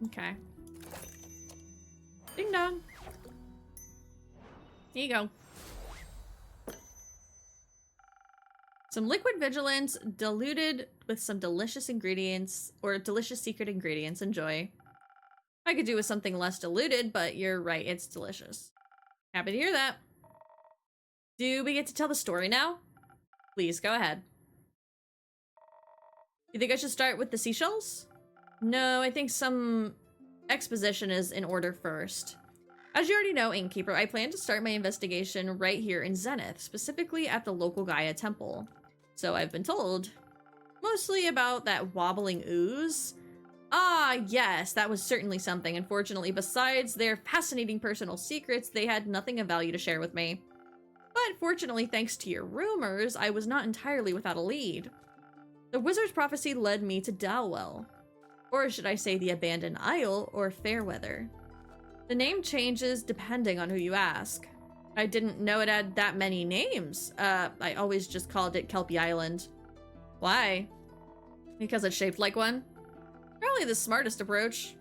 Okay. Ding dong. Here you go. Some liquid vigilance diluted with some delicious ingredients, or delicious secret ingredients. Enjoy. I could do with something less diluted, but you're right, it's delicious. Happy to hear that. Do we get to tell the story now? Please, go ahead. You think I should start with the seashells? No, I think some exposition is in order first. As you already know, Innkeeper, I plan to start my investigation right here in Zenith, specifically at the local Gaia temple. So I've been told. Mostly about that wobbling ooze. Ah, yes, that was certainly something. Unfortunately, besides their fascinating personal secrets, they had nothing of value to share with me. But fortunately, thanks to your rumors, I was not entirely without a lead. The wizard's prophecy led me to Dalwell. Or should I say the Abandoned Isle, or Fairweather. The name changes depending on who you ask. I didn't know it had that many names. I always just called it Kelpie Island. Why? Because it's shaped like one? Probably the smartest approach.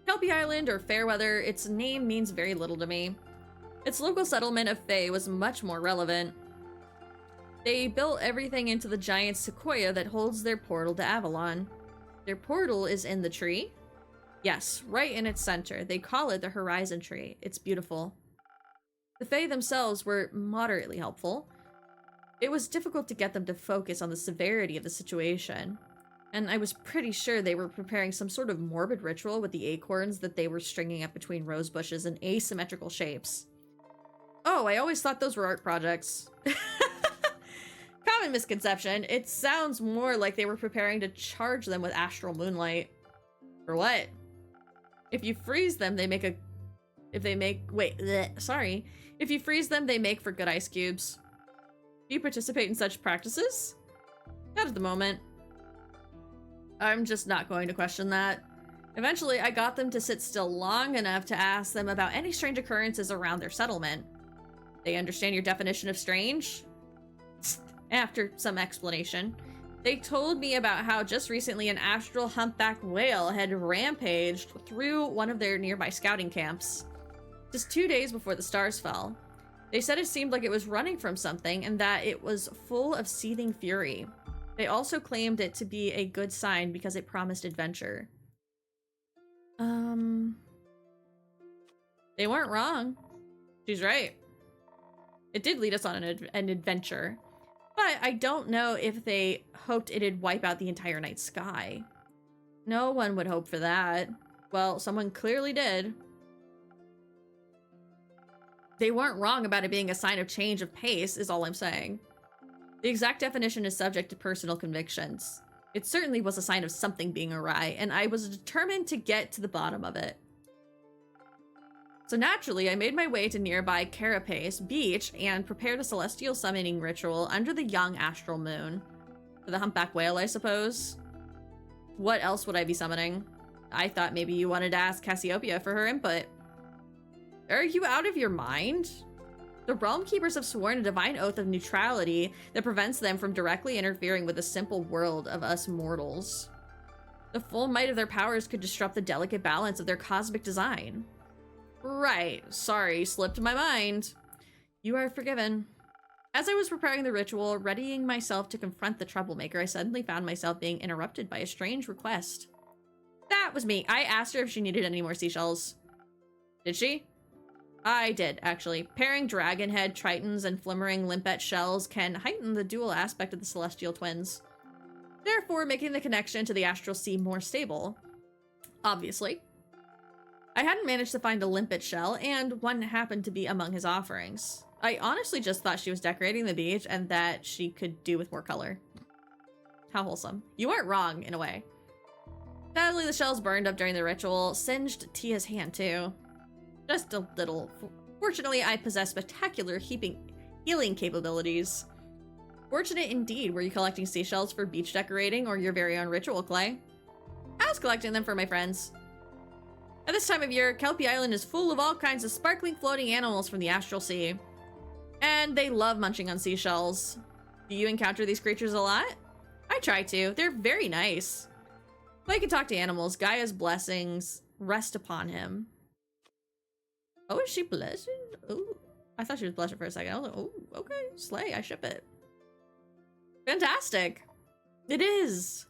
Kelpie Island or Fairweather, its name means very little to me. Its local settlement of Fae was much more relevant. They built everything into the giant sequoia that holds their portal to Avalon. Their portal is in the tree? Yes, right in its center. They call it the Horizon Tree. It's beautiful. The Fae themselves were moderately helpful. It was difficult to get them to focus on the severity of the situation. And I was pretty sure they were preparing some sort of morbid ritual with the acorns that they were stringing up between rose bushes in asymmetrical shapes. Oh, I always thought those were art projects. Common misconception. It sounds more like they were preparing to charge them with astral moonlight. For what? If you freeze them, they make If you freeze them, they make for good ice cubes. Do you participate in such practices? Not at the moment. I'm just not going to question that. Eventually, I got them to sit still long enough to ask them about any strange occurrences around their settlement. They understand your definition of strange? After some explanation, they told me about how just recently an astral humpback whale had rampaged through one of their nearby scouting camps. Just 2 days before the stars fell. They said it seemed like it was running from something and that it was full of seething fury. They also claimed it to be a good sign because it promised adventure. They weren't wrong. She's right. It did lead us on an adventure. But I don't know if they hoped it'd wipe out the entire night sky. No one would hope for that. Well, someone clearly did. They weren't wrong about it being a sign of change of pace, is all I'm saying. The exact definition is subject to personal convictions. It certainly was a sign of something being awry, and I was determined to get to the bottom of it. So naturally, I made my way to nearby Carapace Beach and prepared a celestial summoning ritual under the young astral moon. For the humpback whale, I suppose. What else would I be summoning? I thought maybe you wanted to ask Cassiopeia for her input. Are you out of your mind? The Realm Keepers have sworn a divine oath of neutrality that prevents them from directly interfering with the simple world of us mortals. The full might of their powers could disrupt the delicate balance of their cosmic design. Right, sorry, slipped my mind. You are forgiven. As I was preparing the ritual, readying myself to confront the troublemaker, I suddenly found myself being interrupted by a strange request. That was me. I asked her if she needed any more seashells. Did she? I did, actually. Pairing dragonhead, tritons, and flimmering limpet shells can heighten the dual aspect of the celestial twins, therefore making the connection to the astral sea more stable. Obviously. I hadn't managed to find a limpet shell, and one happened to be among his offerings. I honestly just thought she was decorating the beach and that she could do with more color. How wholesome. You weren't wrong, in a way. Sadly, the shells burned up during the ritual, singed Tia's hand too. Just a little. Fortunately, I possess spectacular healing capabilities. Fortunate indeed. Were you collecting seashells for beach decorating or your very own ritual, Clay? I was collecting them for my friends. At this time of year, Kelpie Island is full of all kinds of sparkling floating animals from the astral sea. And they love munching on seashells. Do you encounter these creatures a lot? I try to. They're very nice. Clay can talk to animals. Gaia's blessings rest upon him. Oh, is she blushing? Oh, I thought she was blushing for a second. I was like, oh, okay, slay, I ship it. Fantastic. It is.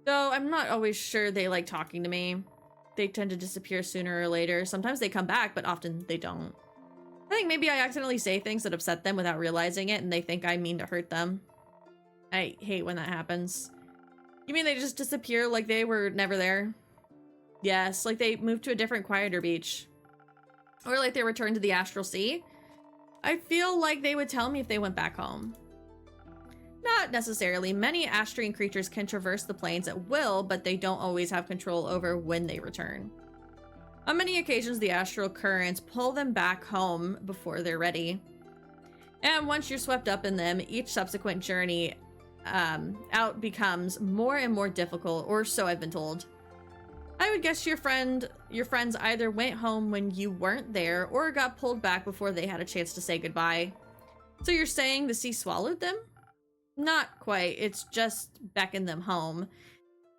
Though I'm not always sure they like talking to me. They tend to disappear sooner or later. Sometimes they come back, but often they don't. I think maybe I accidentally say things that upset them without realizing it, and they think I mean to hurt them. I hate when that happens. You mean they just disappear like they were never there? Yes, like they moved to a different, quieter beach. Or like they returned to the astral sea. I feel like they would tell me if they went back home. Not necessarily. Many astrine creatures can traverse the plains at will, but they don't always have control over when they return. On many occasions, the astral currents pull them back home before they're ready. And once you're swept up in them, each subsequent journey out becomes more and more difficult, or so I've been told. I would guess your friends either went home when you weren't there or got pulled back before they had a chance to say goodbye. So you're saying the sea swallowed them? Not quite. It's just beckoned them home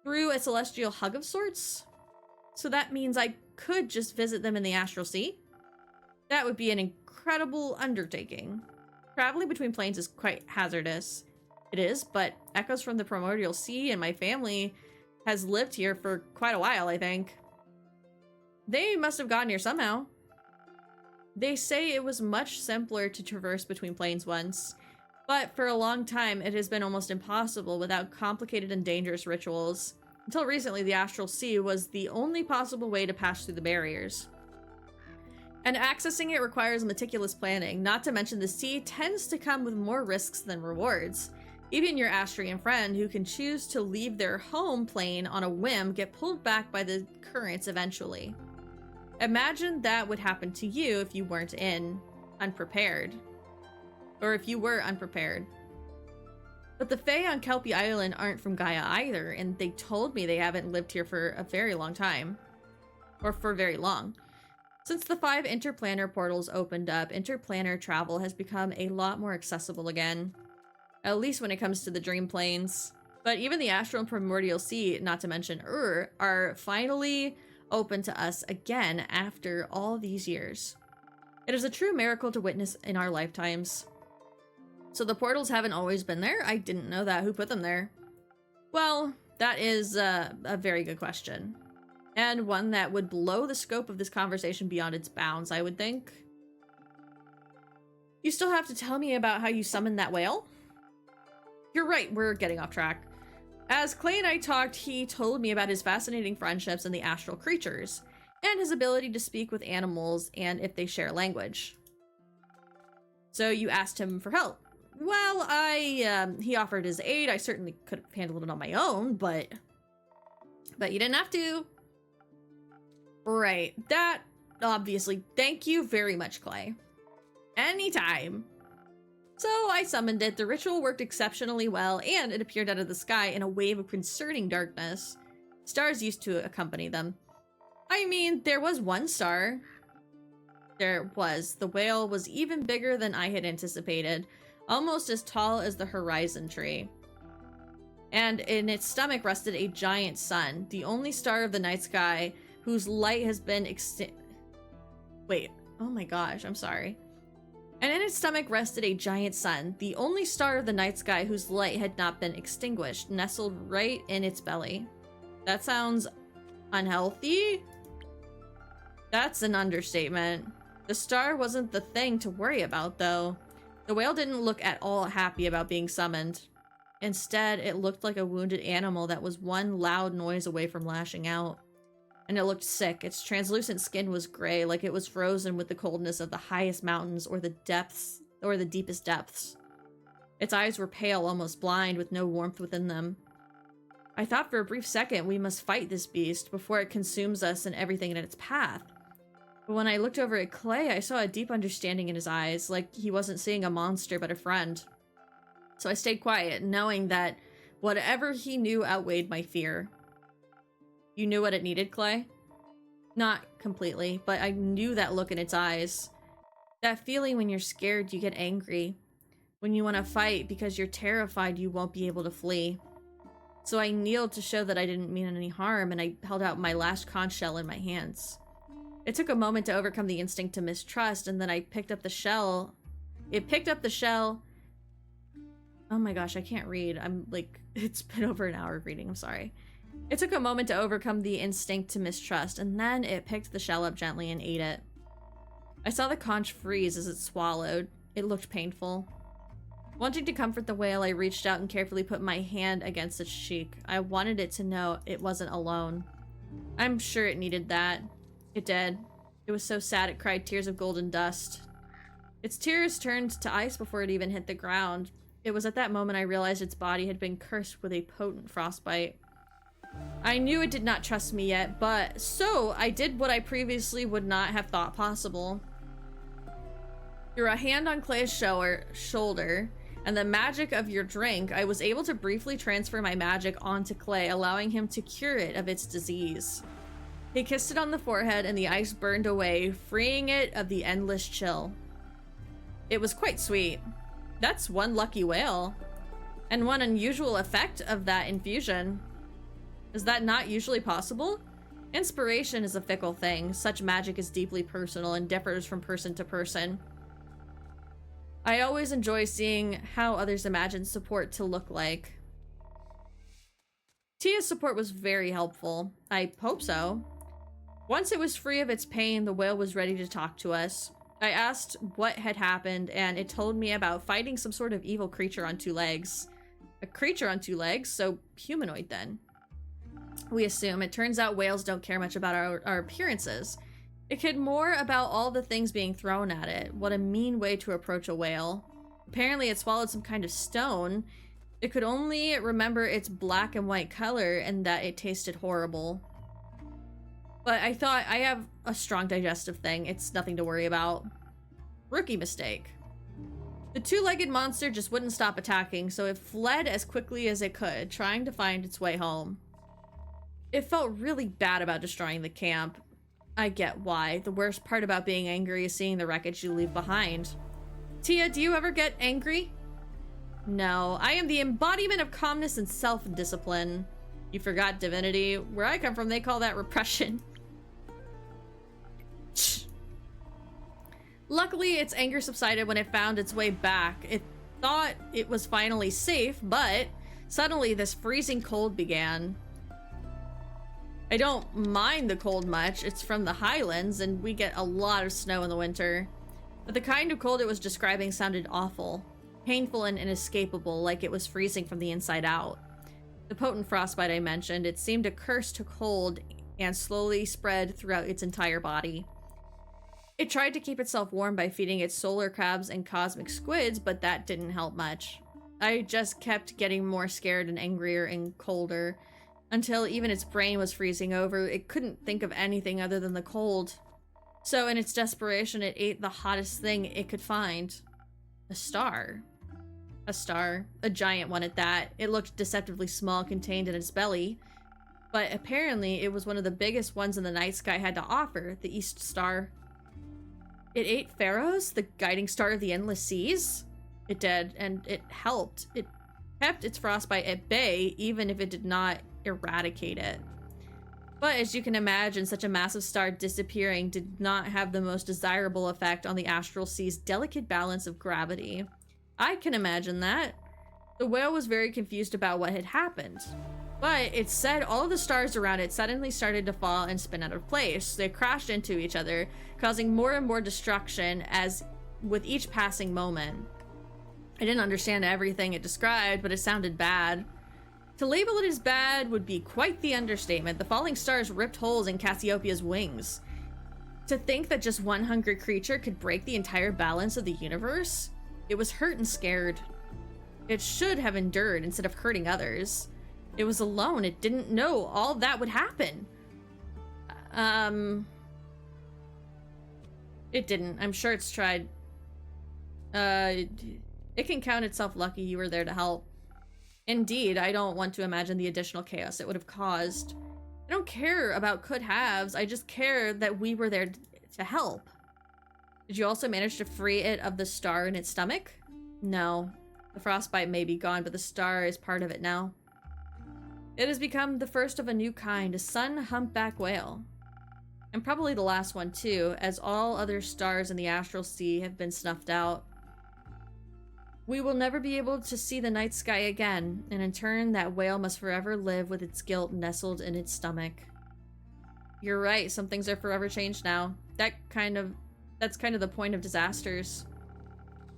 through a celestial hug of sorts. So that means I could just visit them in the astral sea? That would be an incredible undertaking. Traveling between planes is quite hazardous. It is, but echoes from the primordial sea and my family has lived here for quite a while, I think. They must have gotten here somehow. They say it was much simpler to traverse between planes once, but for a long time it has been almost impossible without complicated and dangerous rituals. Until recently, the astral sea was the only possible way to pass through the barriers. And accessing it requires meticulous planning, not to mention the sea tends to come with more risks than rewards. Even your Astrian friend, who can choose to leave their home plane on a whim, get pulled back by the currents eventually. Imagine that would happen to you if you weren't unprepared. Or if you were unprepared. But the Fae on Kelpie Island aren't from Gaia either, and they told me they haven't lived here for a very long time. Or for very long. Since the 5 interplanar portals opened up, interplanar travel has become a lot more accessible again. At least when it comes to the dream planes. But even the astral and primordial sea, not to mention are finally open to us again after all these years. It is a true miracle to witness in our lifetimes. So the portals haven't always been there? I didn't know that. Who put them there? Well, that is a very good question. And one that would blow the scope of this conversation beyond its bounds, I would think. You still have to tell me about how you summoned that whale? You're right, we're getting off track. As Clay and I talked, he told me about his fascinating friendships and the astral creatures. and his ability to speak with animals and if they share language. So you asked him for help. Well, he offered his aid. I certainly could have handled it on my own, but you didn't have to. Right, that, obviously, thank you very much, Clay. Anytime. So I summoned it. The ritual worked exceptionally well, and it appeared out of the sky in a wave of concerning darkness. Stars used to accompany them. I mean, there was one star. There was. The whale was even bigger than I had anticipated, almost as tall as the horizon tree. And in its stomach rested a giant sun, the only star of the night sky whose light has been Wait, oh my gosh, I'm sorry. And in its stomach rested a giant sun, the only star of the night sky whose light had not been extinguished, nestled right in its belly. That sounds unhealthy? That's an understatement. The star wasn't the thing to worry about, though. The whale didn't look at all happy about being summoned. Instead, it looked like a wounded animal that was one loud noise away from lashing out. And it looked sick. Its translucent skin was gray, like it was frozen with the coldness of the highest mountains or the deepest depths. Its eyes were pale, almost blind, with no warmth within them. I thought for a brief second we must fight this beast before it consumes us and everything in its path. But when I looked over at Clay, I saw a deep understanding in his eyes, like he wasn't seeing a monster but a friend. So I stayed quiet, knowing that whatever he knew outweighed my fear. You knew what it needed, Clay? Not completely, but I knew that look in its eyes. That feeling when you're scared, you get angry. When you want to fight because you're terrified you won't be able to flee. So I kneeled to show that I didn't mean any harm, and I held out my last conch shell in my hands. It took a moment to overcome the instinct to mistrust, and then I picked up the shell. It picked up the shell. Oh my gosh, I can't read. I'm like, it's been over an hour of reading, I'm sorry. It took a moment to overcome the instinct to mistrust, and then it picked the shell up gently and ate it. I saw the conch freeze as it swallowed. It looked painful. Wanting to comfort the whale, I reached out and carefully put my hand against its cheek. I wanted it to know it wasn't alone. I'm sure it needed that. It did. It was so sad it cried tears of golden dust. Its tears turned to ice before it even hit the ground. It was at that moment I realized its body had been cursed with a potent frostbite. I knew it did not trust me yet, but so I did what I previously would not have thought possible. Through a hand on Clay's shoulder and the magic of your drink, I was able to briefly transfer my magic onto Clay, allowing him to cure it of its disease. He kissed it on the forehead and the ice burned away, freeing it of the endless chill. It was quite sweet. That's one lucky whale. And one unusual effect of that infusion. Is that not usually possible? Inspiration is a fickle thing. Such magic is deeply personal and differs from person to person. I always enjoy seeing how others imagine support to look like. Tia's support was very helpful. I hope so. Once it was free of its pain, the whale was ready to talk to us. I asked what had happened, and it told me about fighting some sort of evil creature on two legs. A creature on two legs? So humanoid then. We assume. It turns out whales don't care much about our appearances. It cared more about all the things being thrown at it. What a mean way to approach a whale. Apparently it swallowed some kind of stone. It could only remember its black and white color and that it tasted horrible. But I thought, I have a strong digestive thing. It's nothing to worry about. Rookie mistake. The two-legged monster just wouldn't stop attacking, so it fled as quickly as it could, trying to find its way home. It felt really bad about destroying the camp. I get why. The worst part about being angry is seeing the wreckage you leave behind. Tia, do you ever get angry? No, I am the embodiment of calmness and self-discipline. You forgot divinity. Where I come from, they call that repression. Luckily, its anger subsided when it found its way back. It thought it was finally safe, but suddenly this freezing cold began. I don't mind the cold much. It's from the highlands, and we get a lot of snow in the winter. But the kind of cold it was describing sounded awful. Painful and inescapable, like it was freezing from the inside out. The potent frostbite I mentioned, it seemed a curse to cold and slowly spread throughout its entire body. It tried to keep itself warm by feeding its solar crabs and cosmic squids, but that didn't help much. I just kept getting more scared and angrier and colder, until even its brain was freezing over. It couldn't think of anything other than the cold. So in its desperation, it ate the hottest thing it could find. A star. A star. A giant one at that. It looked deceptively small, contained in its belly. But apparently, it was one of the biggest ones in the night sky had to offer, the East Star. It ate Pharaohs, the guiding star of the endless seas? It did, and it helped. It kept its frostbite at bay, even if it did not eradicate it. But as you can imagine, such a massive star disappearing did not have the most desirable effect on the astral sea's delicate balance of gravity. I can imagine that. The whale was very confused about what had happened. But it said all of the stars around it suddenly started to fall and spin out of place. They crashed into each other, causing more and more destruction as with each passing moment. I didn't understand everything it described, but it sounded bad. To label it as bad would be quite the understatement. The falling stars ripped holes in Cassiopeia's wings. To think that just one hungry creature could break the entire balance of the universe? It was hurt and scared. It should have endured instead of hurting others. It was alone. It didn't know all that would happen. It didn't. I'm sure it's tried. It can count itself lucky you were there to help. Indeed, I don't want to imagine the additional chaos it would have caused. I don't care about could-haves. I just care that we were there to help. Did you also manage to free it of the star in its stomach? No. The frostbite may be gone, but the star is part of it now. It has become the first of a new kind, a sun humpback whale. And probably the last one too, as all other stars in the astral sea have been snuffed out. We will never be able to see the night sky again, and in turn, that whale must forever live with its guilt nestled in its stomach. You're right, some things are forever changed now. That's kind of the point of disasters.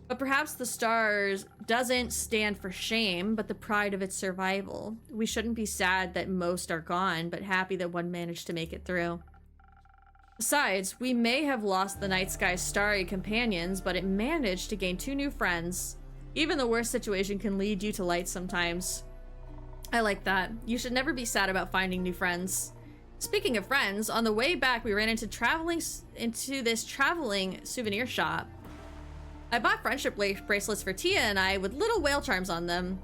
But perhaps the stars doesn't stand for shame, but the pride of its survival. We shouldn't be sad that most are gone, but happy that one managed to make it through. Besides, we may have lost the night sky's starry companions, but it managed to gain 2 new friends. Even the worst situation can lead you to light sometimes. I like that. You should never be sad about finding new friends. Speaking of friends, on the way back we ran into this traveling souvenir shop. I bought friendship bracelets for Tia and I with little whale charms on them.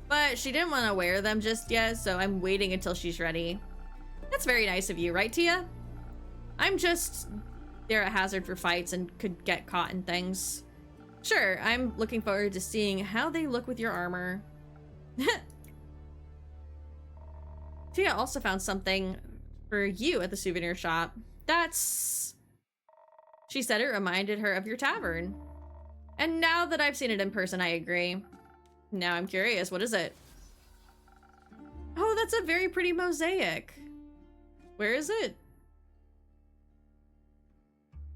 But she didn't want to wear them just yet, so I'm waiting until she's ready. That's very nice of you, right, Tia? I'm just there at hazard for fights and could get caught in things. Sure, I'm looking forward to seeing how they look with your armor. Tia also found something for you at the souvenir shop. She said it reminded her of your tavern. And now that I've seen it in person, I agree. Now I'm curious, what is it? Oh, that's a very pretty mosaic. Where is it?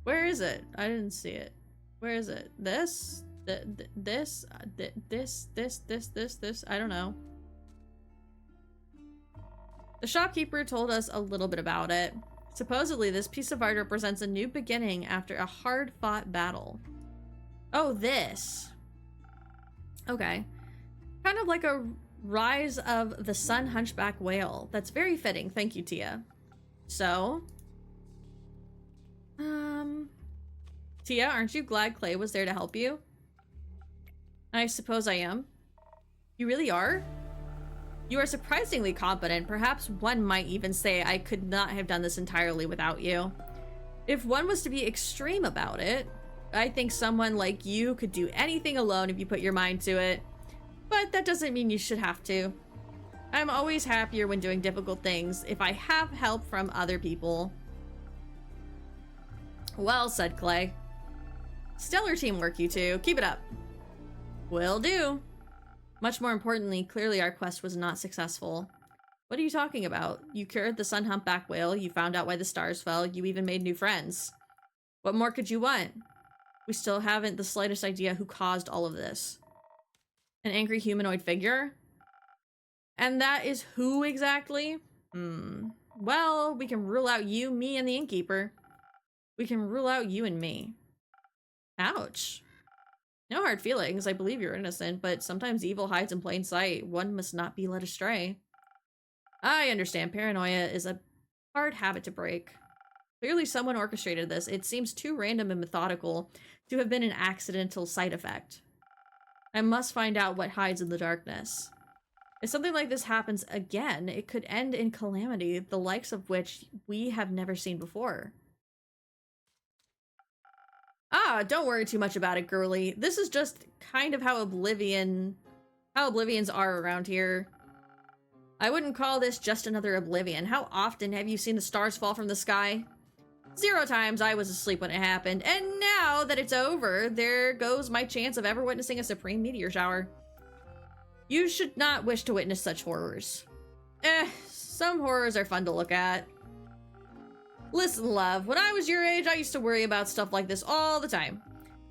Where is it? I didn't see it. Where is it? This? This? I don't know. The shopkeeper told us a little bit about it. Supposedly, this piece of art represents a new beginning after a hard-fought battle. Oh, this. Okay. Kind of like a rise of the sun hunchback whale. That's very fitting. Thank you, Tia. So, Tia, aren't you glad Clay was there to help you? I suppose I am. You really are? You are surprisingly competent. Perhaps one might even say I could not have done this entirely without you. If one was to be extreme about it, I think someone like you could do anything alone if you put your mind to it. But that doesn't mean you should have to. I'm always happier when doing difficult things if I have help from other people. Well said, Clay. Stellar teamwork, you two. Keep it up. Will do. Much more importantly, clearly our quest was not successful. What are you talking about? You cured the sun humpback whale, you found out why the stars fell, you even made new friends. What more could you want? We still haven't the slightest idea who caused all of this. An angry humanoid figure? And that is who exactly? Well, we can rule out you, me, and the innkeeper. We can rule out you and me. Ouch. No hard feelings, I believe you're innocent, but sometimes evil hides in plain sight. One must not be led astray. I understand, paranoia is a hard habit to break. Clearly someone orchestrated this. It seems too random and methodical to have been an accidental side effect. I must find out what hides in the darkness. If something like this happens again, it could end in calamity, the likes of which we have never seen before. Ah, don't worry too much about it, girly. This is just kind of how Oblivions are around here. I wouldn't call this just another Oblivion. How often have you seen the stars fall from the sky? 0 times. I was asleep when it happened, and now that it's over, there goes my chance of ever witnessing a supreme meteor shower. You should not wish to witness such horrors. Some horrors are fun to look at. Listen, love, when I was your age, I used to worry about stuff like this all the time.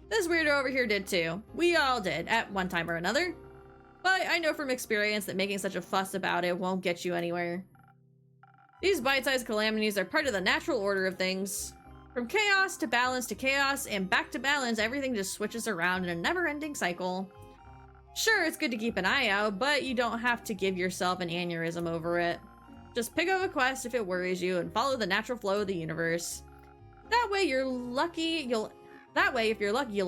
This weirdo over here did too. We all did, at one time or another. But I know from experience that making such a fuss about it won't get you anywhere. These bite-sized calamities are part of the natural order of things. From chaos to chaos, and back to balance, everything just switches around in a never-ending cycle. Sure, it's good to keep an eye out, but you don't have to give yourself an aneurysm over it. Just pick up a quest if it worries you and follow the natural flow of the universe. That way if you're lucky, you'll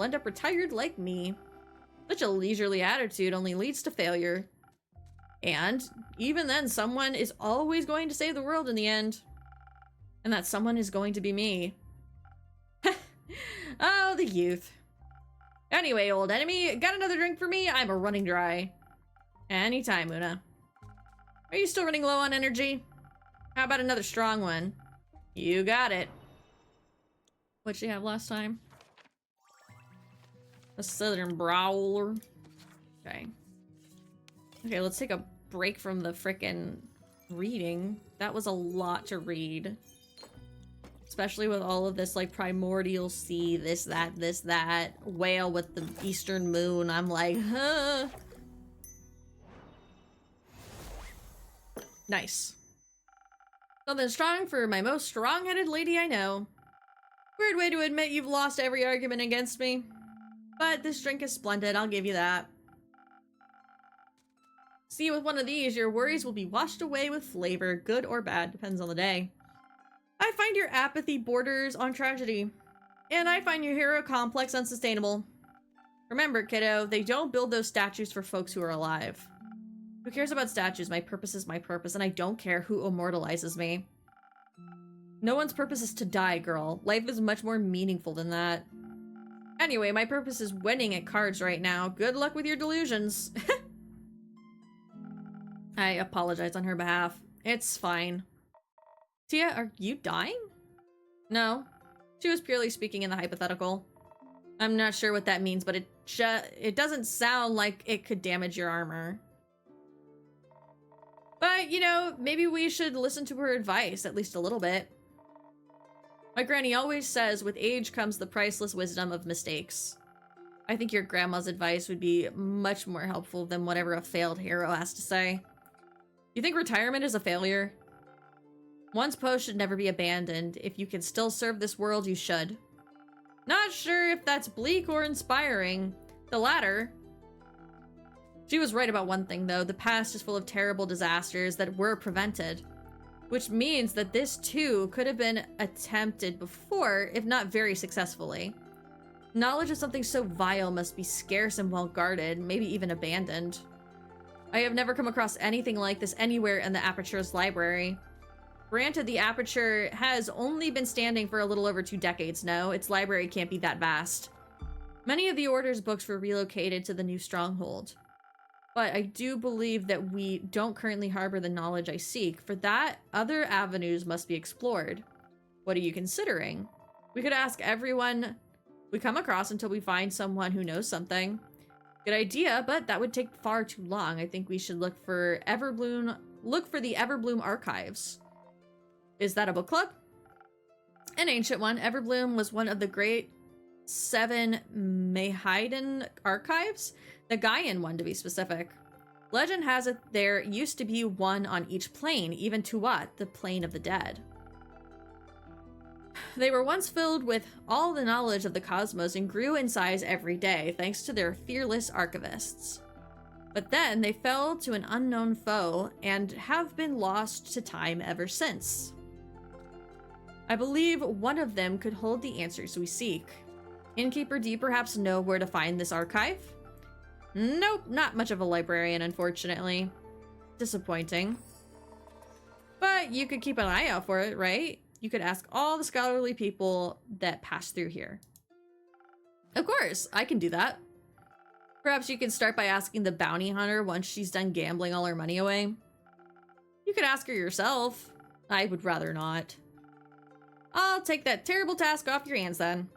end up retired like me. Such a leisurely attitude only leads to failure. And even then, someone is always going to save the world in the end. And that someone is going to be me. Oh, the youth. Anyway, old enemy, got another drink for me? I'm running dry. Anytime, Una. Are you still running low on energy? How about another strong one? You got it. What'd she have last time? A southern brawler. Okay. Okay, let's take a break from the frickin' reading. That was a lot to read. Especially with all of this, like, primordial sea, this, that, whale with the eastern moon. I'm like, huh. Nice. Something strong for my most strong-headed lady I know. Weird way to admit you've lost every argument against me. But this drink is splendid, I'll give you that. See, with one of these, your worries will be washed away with flavor, good or bad, depends on the day. I find your apathy borders on tragedy. And I find your hero complex unsustainable. Remember, kiddo, they don't build those statues for folks who are alive. Who cares about statues? My purpose is my purpose, and I don't care who immortalizes me. No one's purpose is to die, girl. Life is much more meaningful than that. Anyway, my purpose is winning at cards right now. Good luck with your delusions. I apologize on her behalf. It's fine. Tia, are you dying? No. She was purely speaking in the hypothetical. I'm not sure what that means, but it doesn't sound like it could damage your armor. But, you know, maybe we should listen to her advice, at least a little bit. My granny always says, with age comes the priceless wisdom of mistakes. I think your grandma's advice would be much more helpful than whatever a failed hero has to say. You think retirement is a failure? One's post should never be abandoned. If you can still serve this world, you should. Not sure if that's bleak or inspiring. The latter. She was right about one thing, though. The past is full of terrible disasters that were prevented. Which means that this, too, could have been attempted before, if not very successfully. Knowledge of something so vile must be scarce and well-guarded, maybe even abandoned. I have never come across anything like this anywhere in the Aperture's library. Granted, the Aperture has only been standing for a little over 2 decades now. Its library can't be that vast. Many of the Order's books were relocated to the new stronghold. But I do believe that we don't currently harbor the knowledge I seek. For that, other avenues must be explored. What are you considering? We could ask everyone we come across until we find someone who knows something. Good idea, but that would take far too long. I think we should look for the Everbloom archives. Is that a book club? An ancient one. Everbloom was one of the great 7 Mahaidan archives. The Gaian one, to be specific. Legend has it there used to be one on each plane, even Tuat, the plane of the dead. They were once filled with all the knowledge of the cosmos and grew in size every day, thanks to their fearless archivists. But then they fell to an unknown foe and have been lost to time ever since. I believe one of them could hold the answers we seek. Innkeeper, do you perhaps know where to find this archive? Nope, not much of a librarian, unfortunately. Disappointing. But you could keep an eye out for it, right? You could ask all the scholarly people that pass through here. Of course, I can do that. Perhaps you can start by asking the bounty hunter once she's done gambling all her money away. You could ask her yourself. I would rather not. I'll take that terrible task off your hands then.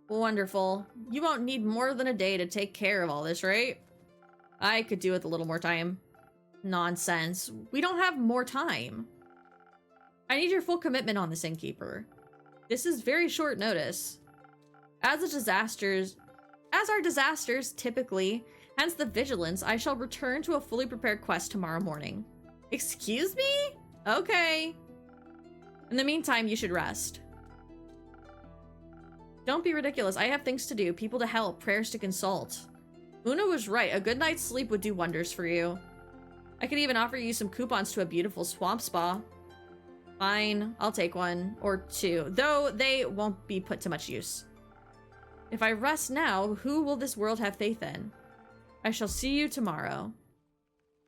Wonderful. You won't need more than a day to take care of all this, right? I could do with a little more time. Nonsense. We don't have more time. I need your full commitment on this, Innkeeper. This is very short notice. As are disasters, typically, hence the vigilance, I shall return to a fully prepared quest tomorrow morning. Excuse me? Okay. In the meantime, you should rest. Don't be ridiculous. I have things to do, people to help, prayers to consult. Una was right. A good night's sleep would do wonders for you. I could even offer you some coupons to a beautiful swamp spa. Fine, I'll take one or two, though they won't be put to much use. If I rest now, who will this world have faith in? I shall see you tomorrow.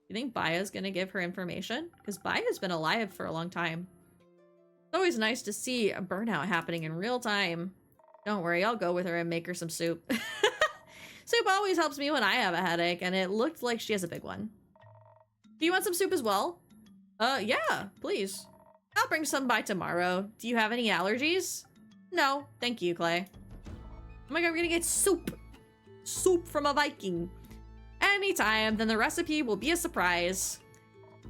You think Baya's gonna give her information? Because Baya's been alive for a long time. It's always nice to see a burnout happening in real time. Don't worry, I'll go with her and make her some soup. Soup always helps me when I have a headache, and it looked like she has a big one. Do you want some soup as well? Yeah, please. I'll bring some by tomorrow. Do you have any allergies? No, thank you, Clay. Oh my god, we're gonna get soup! Soup from a Viking. Anytime, then the recipe will be a surprise.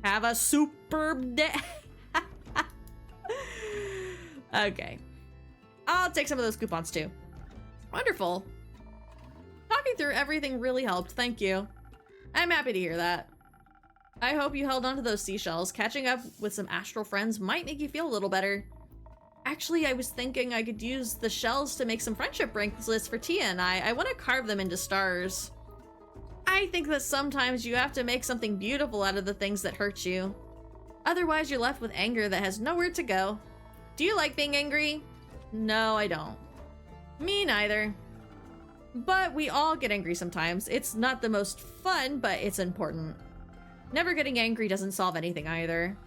Have a superb day. Okay. I'll take some of those coupons too. Wonderful. Talking through everything really helped, thank you. I'm happy to hear that. I hope you held on to those seashells. Catching up with some astral friends might make you feel a little better. Actually, I was thinking I could use the shells to make some friendship bracelets for Tia and I. I want to carve them into stars. I think that sometimes you have to make something beautiful out of the things that hurt you. Otherwise, you're left with anger that has nowhere to go. Do you like being angry? No, I don't. Me neither. But we all get angry sometimes. It's not the most fun, but it's important. Never getting angry doesn't solve anything either.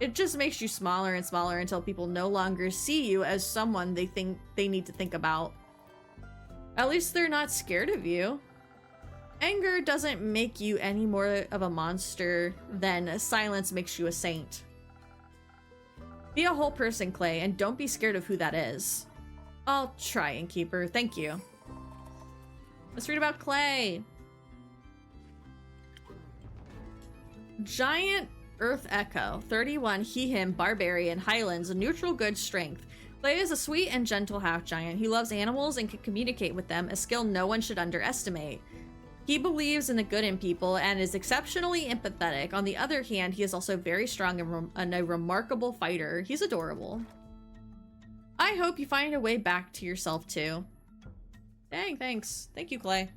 It just makes you smaller and smaller until people no longer see you as someone they think they need to think about. At least they're not scared of you. Anger doesn't make you any more of a monster than silence makes you a saint. Be a whole person, Clay, and don't be scared of who that is. I'll try, Innkeeper. Thank you. Let's read about Clay. Giant Earth Echo, 31, he, him, barbarian, highlands, neutral good strength. Clay is a sweet and gentle half-giant. He loves animals and can communicate with them, a skill no one should underestimate. He believes in the good in people and is exceptionally empathetic. On the other hand, he is also very strong and a remarkable fighter. He's adorable. I hope you find a way back to yourself too. Dang, thanks. Thank you, Clay.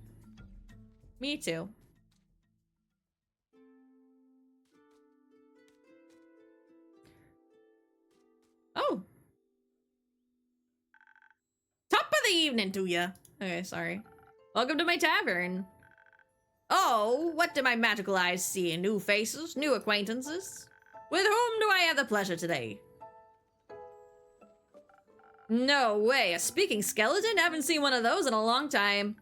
Me too. Oh. Top of the evening to ya. Okay, sorry. Welcome to my tavern. Oh, what do my magical eyes see? New faces, new acquaintances. With whom do I have the pleasure today? No way, a speaking skeleton? Haven't seen one of those in a long time.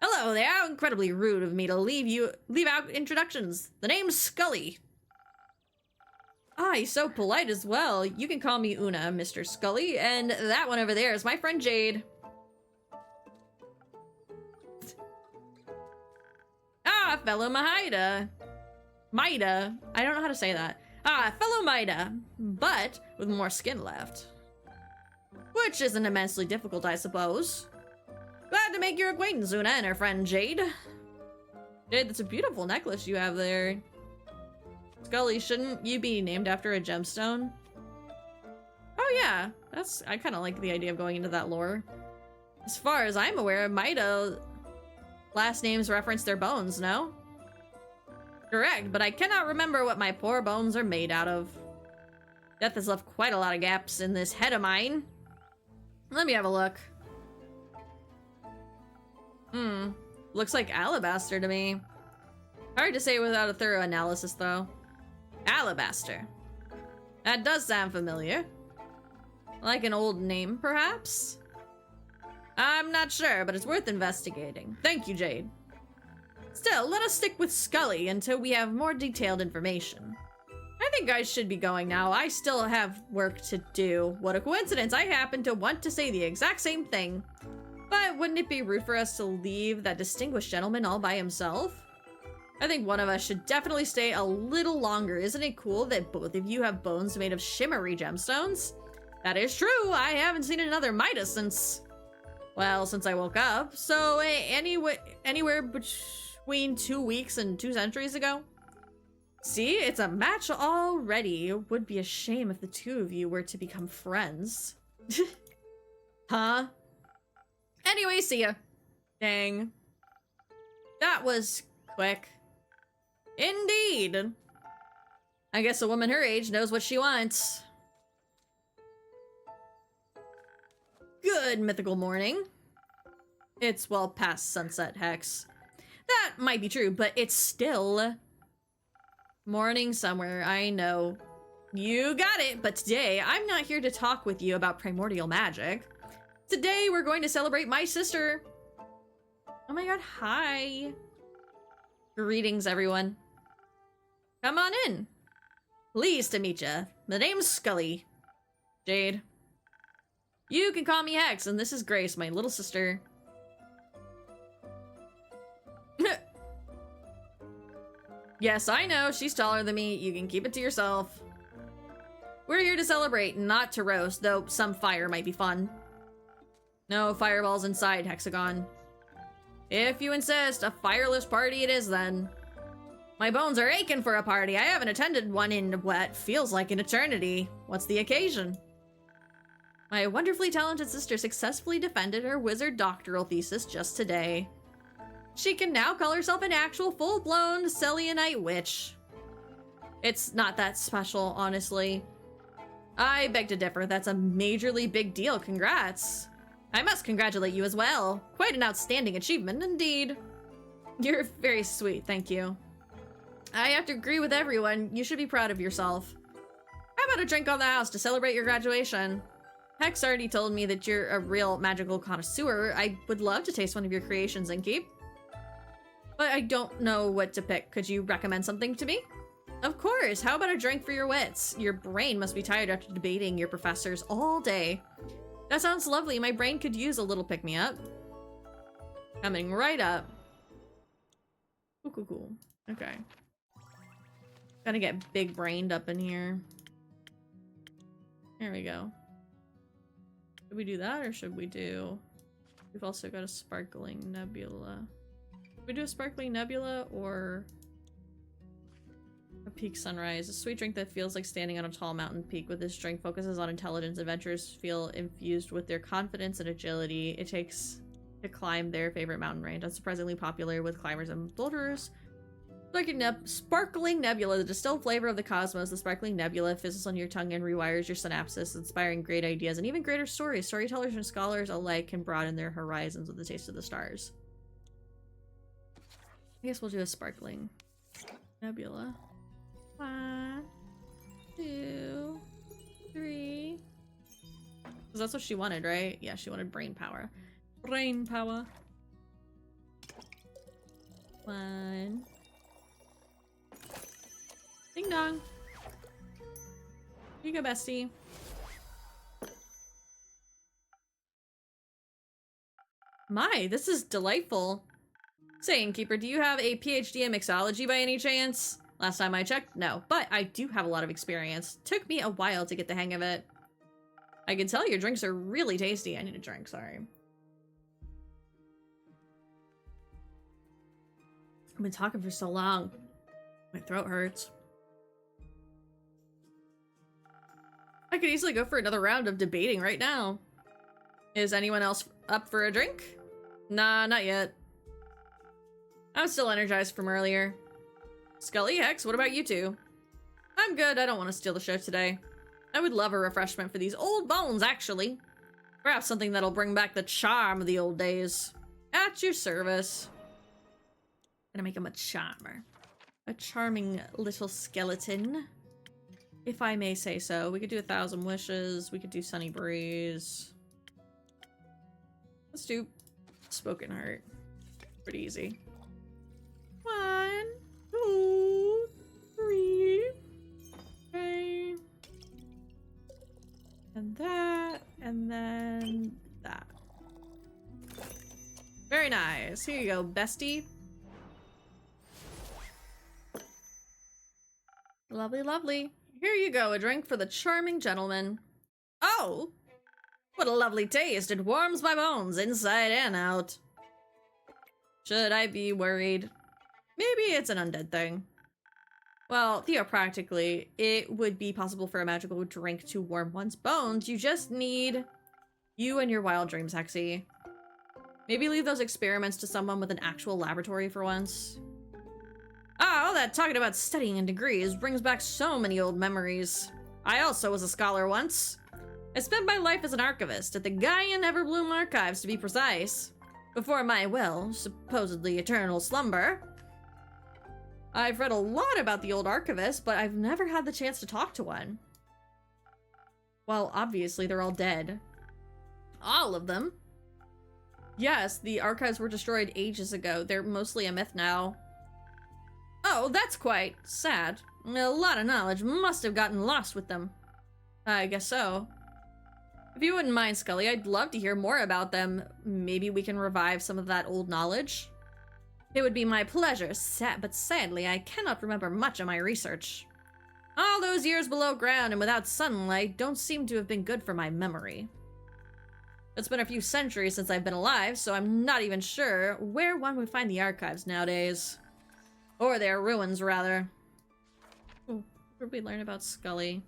Hello there, how incredibly rude of me to leave out introductions. The name's Scully. Ah, he's so polite as well. You can call me Una, Mr. Scully, and that one over there is my friend Jade. Ah, fellow Maida. Maida. I don't know how to say that. Ah, fellow Maida, but with more skin left. Which isn't immensely difficult, I suppose. Glad to make your acquaintance, Una and her friend Jade. Jade, that's a beautiful necklace you have there. Scully, shouldn't you be named after a gemstone? Oh yeah, I kind of like the idea of going into that lore. As far as I'm aware, Maida last names reference their bones, no? Correct, but I cannot remember what my poor bones are made out of. Death has left quite a lot of gaps in this head of mine. Let me have a look. Looks like alabaster to me. Hard to say without a thorough analysis, though. Alabaster. That does sound familiar. Like an old name, perhaps? I'm not sure, but it's worth investigating. Thank you, Jade. Still, let us stick with Scully until we have more detailed information. I think I should be going now. I still have work to do. What a coincidence. I happen to want to say the exact same thing. But wouldn't it be rude for us to leave that distinguished gentleman all by himself? I think one of us should definitely stay a little longer. Isn't it cool that both of you have bones made of shimmery gemstones? That is true. I haven't seen another Midas since I woke up. So anywhere between 2 weeks and 2 centuries ago. See, it's a match already. It would be a shame if the two of you were to become friends. Huh? Anyway, see ya. Dang. That was quick. Indeed. I guess a woman her age knows what she wants. Good mythical morning. It's well past sunset, Hex. That might be true, but it's still morning somewhere, I know. You got it, but today I'm not here to talk with you about primordial magic. Today we're going to celebrate my sister. Oh my god, hi. Greetings, everyone. Come on in. Pleased to meet ya. The name's Scully. Jade. You can call me Hex, and this is Grace, my little sister. Yes, I know, she's taller than me. You can keep it to yourself. We're here to celebrate, not to roast, though some fire might be fun. No fireballs inside, Hexagon. If you insist, a fireless party it is then. My bones are aching for a party. I haven't attended one in what feels like an eternity. What's the occasion? My wonderfully talented sister successfully defended her wizard doctoral thesis just today. She can now call herself an actual full-blown Selionite witch. It's not that special, honestly. I beg to differ. That's a majorly big deal. Congrats. I must congratulate you as well. Quite an outstanding achievement indeed. You're very sweet, thank you. I have to agree with everyone. You should be proud of yourself. How about a drink on the house to celebrate your graduation? Hex already told me that you're a real magical connoisseur. I would love to taste one of your creations and keep. But I don't know what to pick. Could you recommend something to me? Of course. How about a drink for your wits? Your brain must be tired after debating your professors all day. That sounds lovely. My brain could use a little pick-me-up. Coming right up. Cool. Okay. Gotta get big-brained up in here. There we go. Should we do that, or should we do... We've also got a sparkling nebula. Should we do a sparkling nebula, or... a peak sunrise? A sweet drink that feels like standing on a tall mountain peak. With this drink focuses on intelligence. Adventurers feel infused with their confidence and agility. It takes to climb their favorite mountain range. Unsurprisingly popular with climbers and boulderers. Sparkling nebula, the distilled flavor of the cosmos. The sparkling nebula fizzles on your tongue and rewires your synapses, inspiring great ideas and even greater stories. Storytellers and scholars alike can broaden their horizons with the taste of the stars. I guess we'll do a sparkling nebula. 1, 2, 3. Because that's what she wanted, right? Yeah, she wanted brain power. Brain power. 1. Ding dong. Here you go, bestie. My, this is delightful. Say, Innkeeper, do you have a PhD in mixology by any chance? Last time I checked, no, but I do have a lot of experience. Took me a while to get the hang of it. I can tell your drinks are really tasty. I need a drink, sorry. I've been talking for so long. My throat hurts. I could easily go for another round of debating right now. Is anyone else up for a drink? Nah, not yet. I'm still energized from earlier. Scully, Hex, what about you two? I'm good, I don't want to steal the show today. I would love a refreshment for these old bones, actually. Perhaps something that'll bring back the charm of the old days. At your service. Gonna make him a charmer. A charming little skeleton. If I may say so. We could do 1,000 wishes. We could do sunny breeze. Let's do spoken heart. Pretty easy. 1, 2, 3. Okay. And that, and then that. Very nice. Here you go, bestie. Lovely, lovely. Here you go, a drink for the charming gentleman. Oh! What a lovely taste. It warms my bones inside and out. Should I be worried? Maybe it's an undead thing. Well, theopractically, it would be possible for a magical drink to warm one's bones. You just need you and your wild dreams, Hexy. Maybe leave those experiments to someone with an actual laboratory for once. Ah, all that talking about studying and degrees brings back so many old memories. I also was a scholar once. I spent my life as an archivist at the Gaian Everbloom Archives, to be precise. Before my, well, supposedly eternal slumber. I've read a lot about the old archivists, but I've never had the chance to talk to one. Well, obviously they're all dead. All of them? Yes, the archives were destroyed ages ago. They're mostly a myth now. Oh, that's quite sad. A lot of knowledge must have gotten lost with them. I guess so. If you wouldn't mind, Scully, I'd love to hear more about them. Maybe we can revive some of that old knowledge. It would be my pleasure, but sadly, I cannot remember much of my research. All those years below ground and without sunlight don't seem to have been good for my memory. It's been a few centuries since I've been alive, so I'm not even sure where one would find the archives nowadays. Or their ruins, rather. Oh, what did we learn about Scully?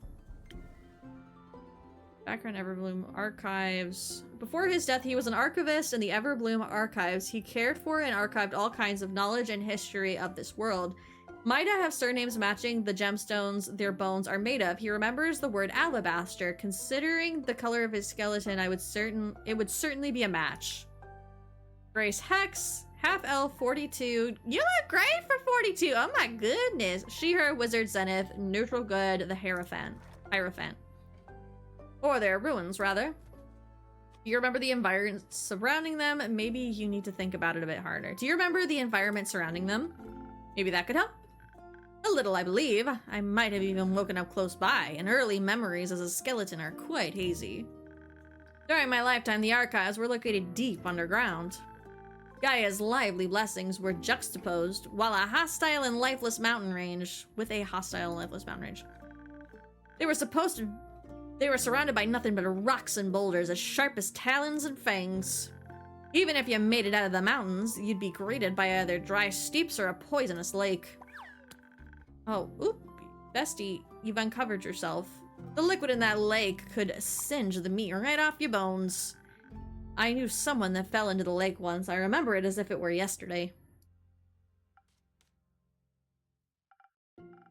Background Everbloom Archives. Before his death, he was an archivist in the Everbloom Archives. He cared for and archived all kinds of knowledge and history of this world. Might I have surnames matching the gemstones their bones are made of? He remembers the word alabaster. Considering the color of his skeleton, it would certainly be a match. Grace Hex, half-elf, 42. You look great for 42. Oh my goodness. She, her, wizard, zenith, neutral good, the Hierophant. Or their ruins, rather. Do you remember the environment surrounding them? Maybe you need to think about it a bit harder. Do you remember the environment surrounding them? Maybe that could help. A little, I believe. I might have even woken up close by, and early memories as a skeleton are quite hazy. During my lifetime, the archives were located deep underground. Gaia's lively blessings were juxtaposed, while a hostile and lifeless mountain range, They were surrounded by nothing but rocks and boulders as sharp as talons and fangs. Even if you made it out of the mountains, you'd be greeted by either dry steeps or a poisonous lake. Oh, oop, bestie, you've uncovered yourself. The liquid in that lake could singe the meat right off your bones. I knew someone that fell into the lake once. I remember it as if it were yesterday.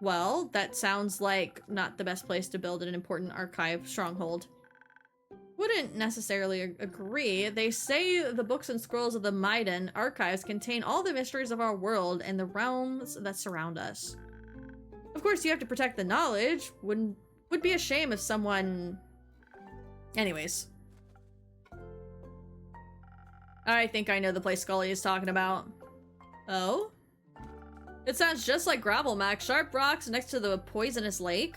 Well, that sounds like not the best place to build an important archive stronghold. Wouldn't necessarily agree. They say the books and scrolls of the Maiden archives contain all the mysteries of our world and the realms that surround us. Of course, you have to protect the knowledge. Would be a shame if someone... Anyways. I think I know the place Scully is talking about. Oh? It sounds just like Gravelmac. Sharp rocks next to the poisonous lake.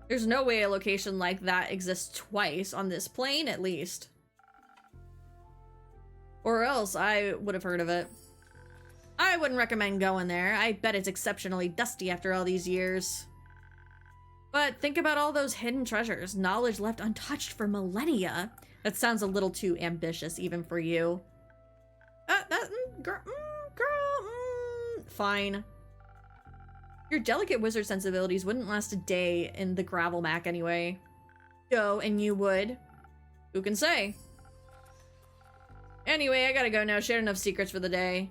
There's no way a location like that exists twice on this plane, at least. Or else I would have heard of it. I wouldn't recommend going there. I bet it's exceptionally dusty after all these years. But think about all those hidden treasures, knowledge left untouched for millennia. That sounds a little too ambitious even for you. fine. Your delicate wizard sensibilities wouldn't last a day in the gravel mac anyway. Oh, and you would. Who can say? Anyway, I gotta go now. Shared enough secrets for the day.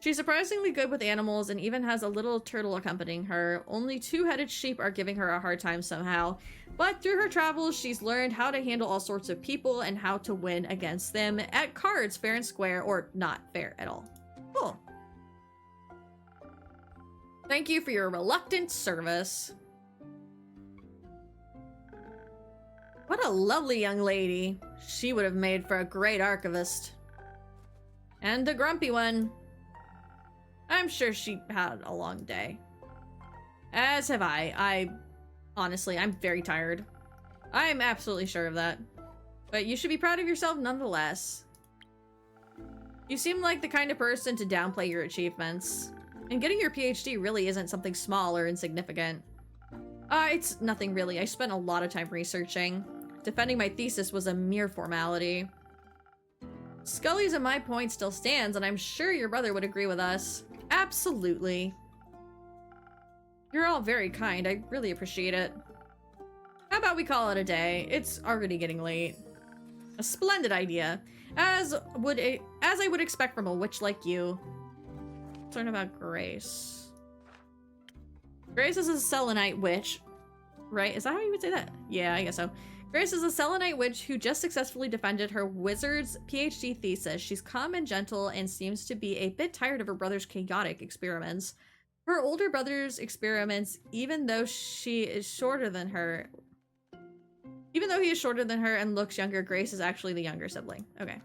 She's surprisingly good with animals and even has a little turtle accompanying her. Only two-headed sheep are giving her a hard time somehow. But through her travels, she's learned how to handle all sorts of people and how to win against them at cards, fair and square, or not fair at all. Cool. Thank you for your reluctant service. What a lovely young lady. She would have made for a great archivist. And a grumpy one. I'm sure she had a long day. As have I. Honestly, I'm very tired. I'm absolutely sure of that. But you should be proud of yourself nonetheless. You seem like the kind of person to downplay your achievements. And getting your PhD really isn't something small or insignificant. It's nothing really. I spent a lot of time researching. Defending my thesis was a mere formality. Scully's and my point still stands, and I'm sure your brother would agree with us. Absolutely. You're all very kind. I really appreciate it. How about we call it a day? It's already getting late. A splendid idea. As I would expect from a witch like you. Let's learn about Grace. Grace is a Selenite witch. Right? Is that how you would say that? Yeah, I guess so. Grace is a Selenite witch who just successfully defended her wizard's PhD thesis. She's calm and gentle and seems to be a bit tired of her brother's chaotic experiments. Her older brother's experiments, even though he is shorter than her and looks younger, Grace is actually the younger sibling. Okay.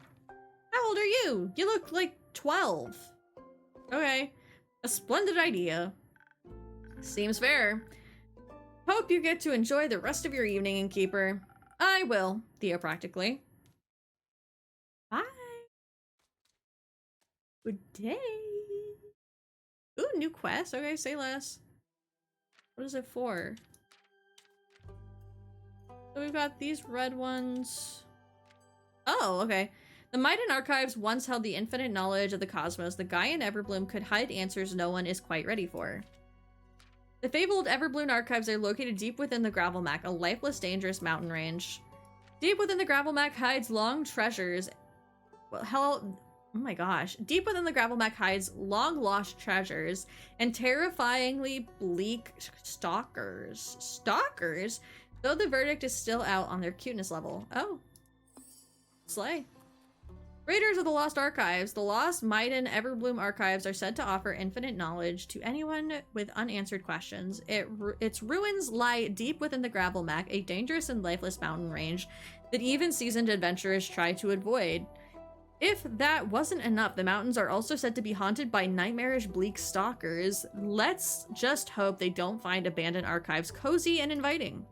How old are you? You look like 12. Okay. A splendid idea. Seems fair. Hope you get to enjoy the rest of your evening, Innkeeper. I will, theopractically. Bye. Good day. Ooh, new quest. Okay, say less. What is it for? So we've got these red ones. Oh, okay. The Maiden Archives once held the infinite knowledge of the cosmos. The guy in Everbloom could hide answers no one is quite ready for. The fabled Everbloom Archives are located deep within the Gravelmac, a lifeless, dangerous mountain range. Deep within the Gravelmac hides long treasures. Well, hell, oh my gosh. Deep within the Gravelmac hides long lost treasures and terrifyingly bleak stalkers. Stalkers? Though the verdict is still out on their cuteness level. Oh. Slay. Raiders of the Lost Archives. The Lost Maiden Everbloom Archives are said to offer infinite knowledge to anyone with unanswered questions. Its ruins lie deep within the Gravelmac, a dangerous and lifeless mountain range that even seasoned adventurers try to avoid. If that wasn't enough, the mountains are also said to be haunted by nightmarish bleak stalkers. Let's just hope they don't find abandoned archives cozy and inviting.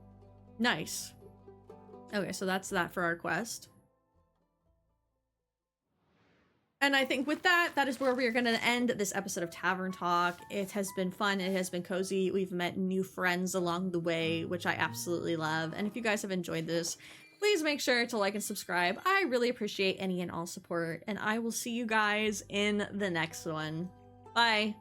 Nice. Okay, so that's that for our quest. And I think with that, that is where we are going to end this episode of Tavern Talk. It has been fun. It has been cozy. We've met new friends along the way, which I absolutely love. And if you guys have enjoyed this, please make sure to like and subscribe. I really appreciate any and all support. And I will see you guys in the next one. Bye.